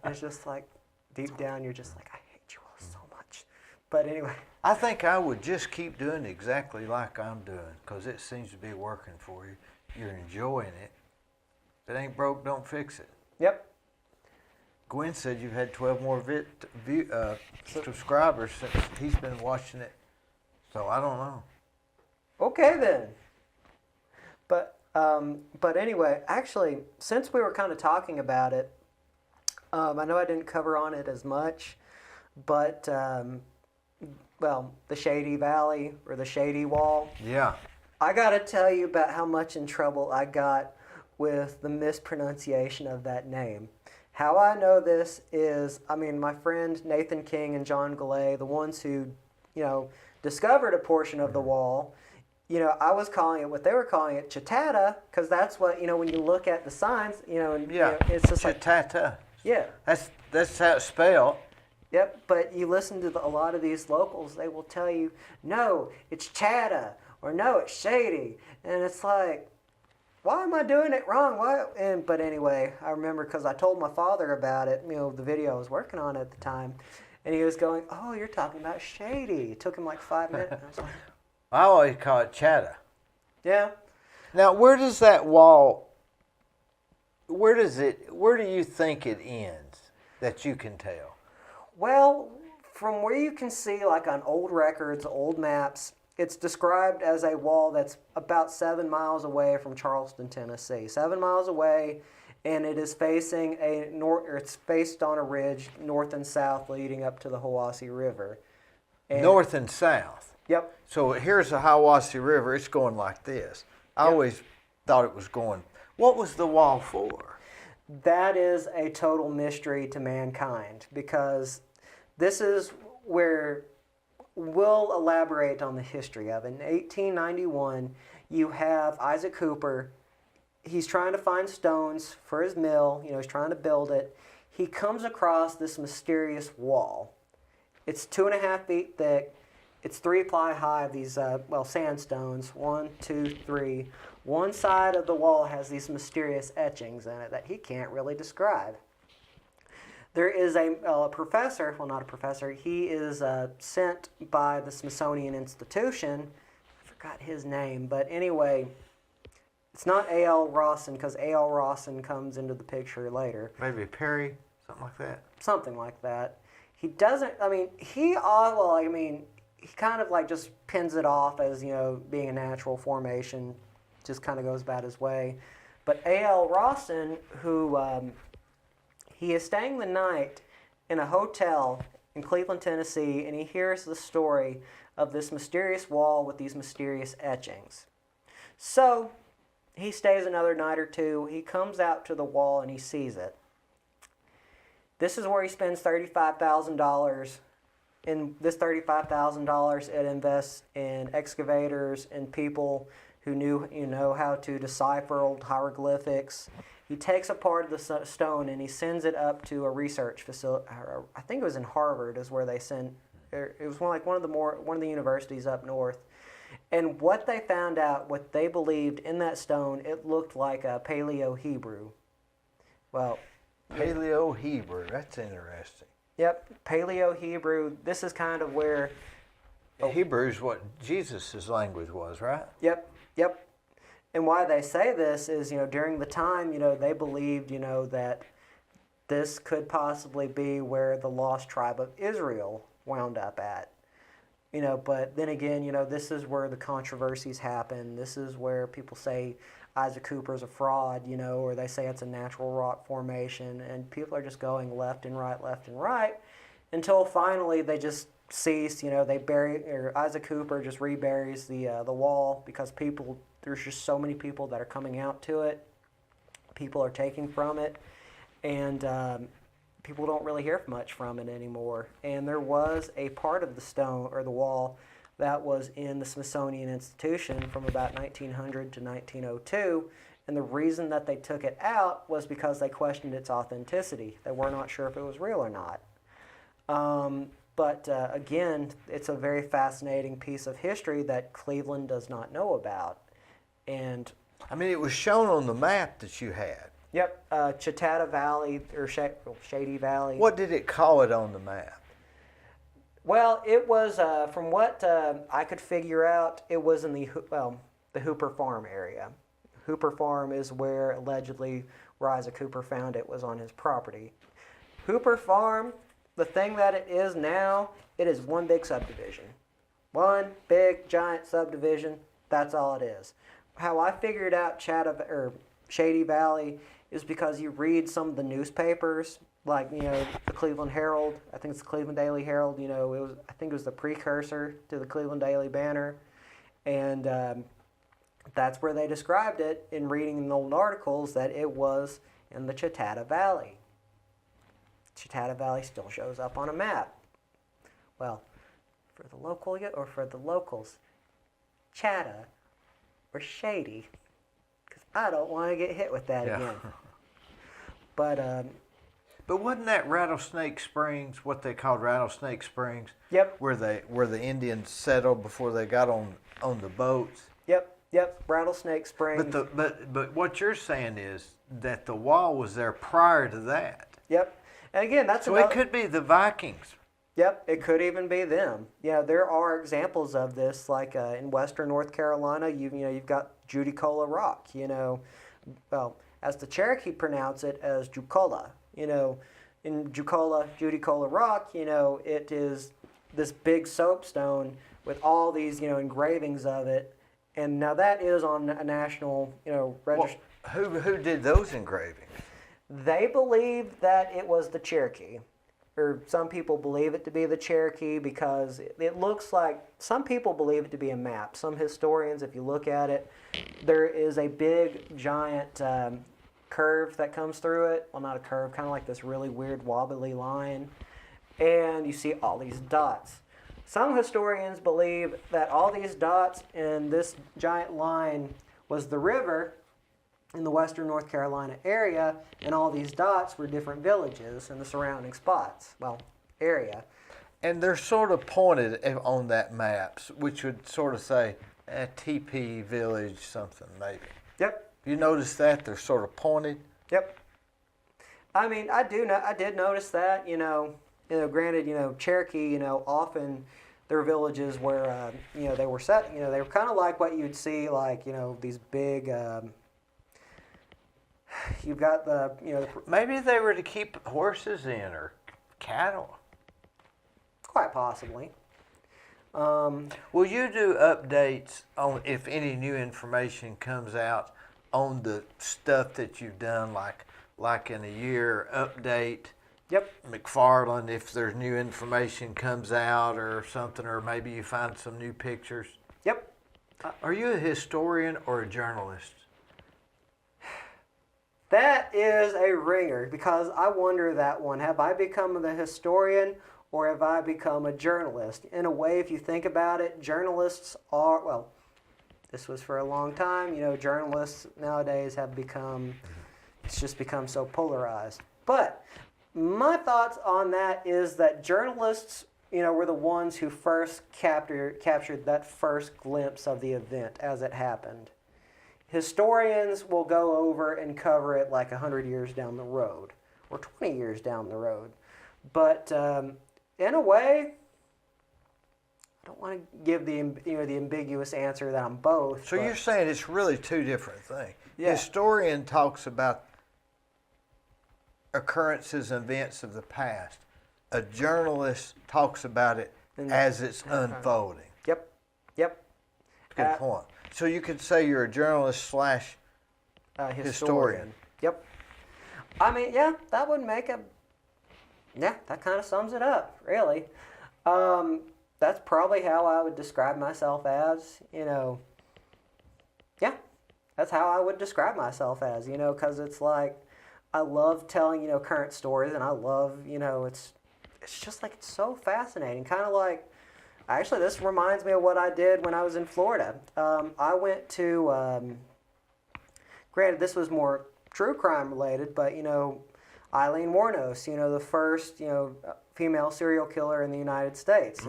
it's just like deep down, you're just like, I hate you all so much. But anyway, I think I would just keep doing exactly like I'm doing because it seems to be working for you. You're enjoying it. If it ain't broke, don't fix it. Yep. Gwen said you've had 12 more subscribers since he's been watching it. So I don't know. Okay then. But anyway, actually, since we were kind of talking about it, I know I didn't cover on it as much, but the Shady Valley or the Shady Wall. Yeah. I got to tell you about how much in trouble I got with the mispronunciation of that name. How I know this is, my friend Nathan King and John Galley, the ones who, discovered a portion of the wall, I was calling it what they were calling it, Chitata, because that's what, when you look at the signs, it's just Chitata. like, yeah. That's how it's spelled. Yep, but you listen to a lot of these locals, they will tell you, no, it's Chatta, or no, it's Shady, and it's like, why am I doing it wrong? But anyway, I remember because I told my father about it, the video I was working on at the time, and he was going, oh, you're talking about Shady. It took him like 5 minutes. And I was like, I always call it Chatta. yeah. Now, where does that wall, where do you think it ends that you can tell? Well, from where you can see, like on old records, old maps, it's described as a wall that's about 7 miles away from Charleston, Tennessee. 7 miles away, and it is facing it's faced on a ridge north and south leading up to the Hiwassee River. And North and south. Yep. So here's the Hiwassee River. It's going like this. I always thought it was going. What was the wall for? That is a total mystery to mankind, because this is where we'll elaborate on the history of it. In 1891, you have Isaac Cooper. He's trying to find stones for his mill. He's trying to build it. He comes across this mysterious wall. It's 2.5 feet thick. It's 3 ply high, these, sandstones. 1, 2, 3. One side of the wall has these mysterious etchings in it that he can't really describe. There is a professor, well, not a professor, he is sent by the Smithsonian Institution. I forgot his name, but anyway, it's not A.L. Rawson, because A.L. Rawson comes into the picture later. Maybe Perry, something like that. Something like that. He doesn't, he kind of like just pins it off as, being a natural formation, just kind of goes about his way. But A.L. Rawson, who... he is staying the night in a hotel in Cleveland, Tennessee, and he hears the story of this mysterious wall with these mysterious etchings. So he stays another night or two. He comes out to the wall and he sees it. This is where he spends $35,000. In this $35,000, it invests in excavators and people who knew how to decipher old hieroglyphics. He takes a part of the stone and he sends it up to a research facility. I think it was in Harvard is where they sent. It was one of the universities up north. And what they found out, what they believed in that stone, it looked like a Paleo-Hebrew. Well, Paleo-Hebrew. That's interesting. Yep, Paleo-Hebrew. This is kind of where Hebrew is what Jesus' language was, right? Yep. And why they say this is, during the time, they believed, that this could possibly be where the lost tribe of Israel wound up at. But then again, this is where the controversies happen. This is where people say Isaac Cooper's a fraud, or they say it's a natural rock formation, and people are just going left and right, until finally they just cease. Isaac Cooper just reburies the wall because there's just so many people that are coming out to it. People are taking from it. and people don't really hear much from it anymore. And there was a part of the stone or the wall that was in the Smithsonian Institution from about 1900 to 1902. And the reason that they took it out was because they questioned its authenticity. They were not sure if it was real or not. But again, it's a very fascinating piece of history that Cleveland does not know about. And I mean, it was shown on the map that you had. yep, Chautauqua Valley or Shady Valley. What did it call it on the map? Well, it was from what I could figure out. It was in the Hooper Farm area. Hooper Farm is where allegedly Isaac Hooper found it, was on his property. Hooper Farm, the thing that it is now, it is one big subdivision. One big, giant subdivision. That's all it is. How I figured out Shady Valley is because you read some of the newspapers, like, the Cleveland Herald. I think it's the Cleveland Daily Herald. I think it was the precursor to the Cleveland Daily Banner. And that's where they described it in reading in old articles, that it was in the Chautauqua Valley. Chautauqua Valley still shows up on a map. Well, for the locals, Chatta or Shady, because I don't want to get hit with that again. But wasn't that Rattlesnake Springs, what they called Rattlesnake Springs? Yep. Where the Indians settled before they got on the boats. Yep, Rattlesnake Springs. But what you're saying is that the wall was there prior to that. Yep. And again, it could be the Vikings. Yep, it could even be them. There are examples of this, like in western North Carolina. You've got Judicola Rock. Well, as the Cherokee pronounce it, as Jucola. In Judicola Rock, it is this big soapstone with all these engravings of it. And now that is on a national, register. Well, who did those engravings? They believe that it was the Cherokee, or some people believe it to be the Cherokee because it looks like, some people believe it to be a map. Some historians, if you look at it, there is a big, giant curve that comes through it. Well, not a curve, kind of like this really weird wobbly line. And you see all these dots. Some historians believe that all these dots in this giant line was the river in the western North Carolina area, and all these dots were different villages in the surrounding area. And they're sort of pointed on that map, which would sort of say TP Village something maybe. Yep. You notice that they're sort of pointed? Yep. I mean, I did notice that, granted, Cherokee, often their villages where, they were set, they were kind of like what you'd see, like, these big, you've got maybe they were to keep horses in or cattle. Quite possibly. Will you do updates on if any new information comes out on the stuff that you've done, like in a year update? Yep. McFarland, if there's new information comes out or something, or maybe you find some new pictures. Yep. Are you a historian or a journalist? That is a ringer, because I wonder that one. Have I become the historian or have I become a journalist? In a way, if you think about it, journalists are, well, this was for a long time. Journalists nowadays have become, it's just become so polarized. But my thoughts on that is that journalists, were the ones who first captured that first glimpse of the event as it happened. Historians will go over and cover it like 100 years down the road, or 20 years down the road. But in a way, I don't want to give the ambiguous answer that I'm both. So you're saying it's really two different things. Yeah. Historian talks about occurrences and events of the past. A journalist talks about it as it's unfolding. Yep. Good point. So you could say you're a journalist / historian. Yep. I mean, yeah, that would make that kind of sums it up, really. That's probably how I would describe myself as, yeah, that's how I would describe myself as, because it's like, I love telling, current stories, and I love, it's just like, it's so fascinating. Kind of like, actually, this reminds me of what I did when I was in Florida. I went to, granted, this was more true crime related, but, Eileen Wuornos, the first, female serial killer in the United States,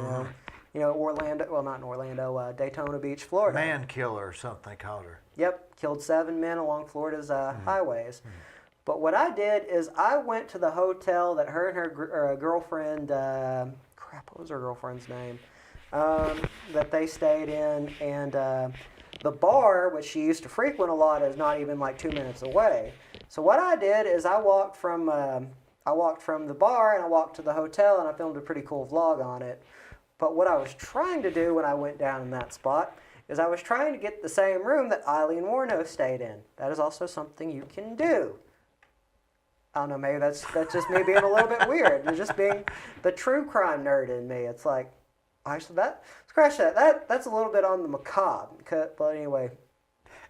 Orlando, well, not in Orlando, Daytona Beach, Florida. Man killer or something they called her. Yep, killed 7 men along Florida's highways. But what I did is I went to the hotel that her and her girlfriend, what was her girlfriend's name? That they stayed in, and the bar, which she used to frequent a lot, is not even like 2 minutes away. So what I did is I walked from the bar and I walked to the hotel, and I filmed a pretty cool vlog on it. But what I was trying to do when I went down in that spot is I was trying to get the same room that Eileen Wuornos stayed in. That is also something you can do. I don't know, maybe that's just me being a little bit weird. It's just being the true crime nerd in me. It's like, actually, scratch that. That's a little bit on the macabre. But anyway.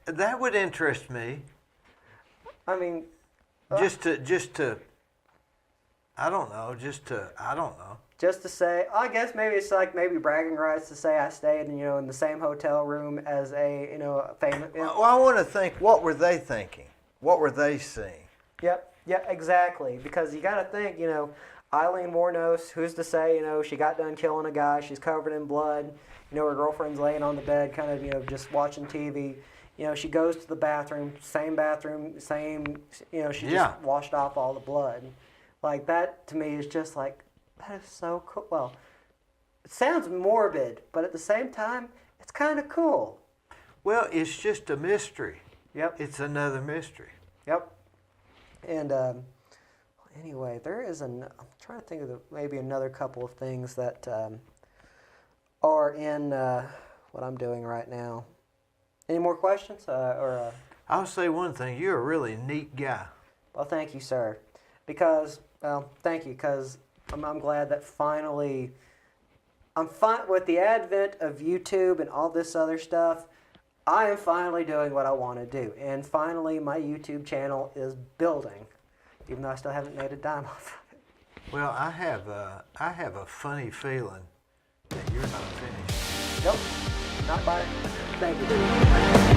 That would interest me. I mean. Just to, I don't know. Just to say, I guess maybe it's like maybe bragging rights to say I stayed in, in the same hotel room as a, a famous. Well, I want to think, what were they thinking? What were they seeing? Yep. Yeah, exactly. Because you got to think, Eileen Wuornos, who's to say, she got done killing a guy, she's covered in blood, her girlfriend's laying on the bed, kind of, just watching TV. She goes to the bathroom, same, she just washed off all the blood. Like, that to me is just like, that is so cool. Well, it sounds morbid, but at the same time, it's kind of cool. Well, it's just a mystery. Yep. It's another mystery. Yep. And anyway, I'm trying to think of maybe another couple of things that are in what I'm doing right now. Any more questions? I'll say one thing. You're a really neat guy. Well, thank you, sir. Thank you, because I'm glad that finally, with the advent of YouTube and all this other stuff, I am finally doing what I want to do. And finally, my YouTube channel is building, even though I still haven't made a dime off of it. Well, I have a funny feeling that you're not finished. Nope, not by it. Thank you.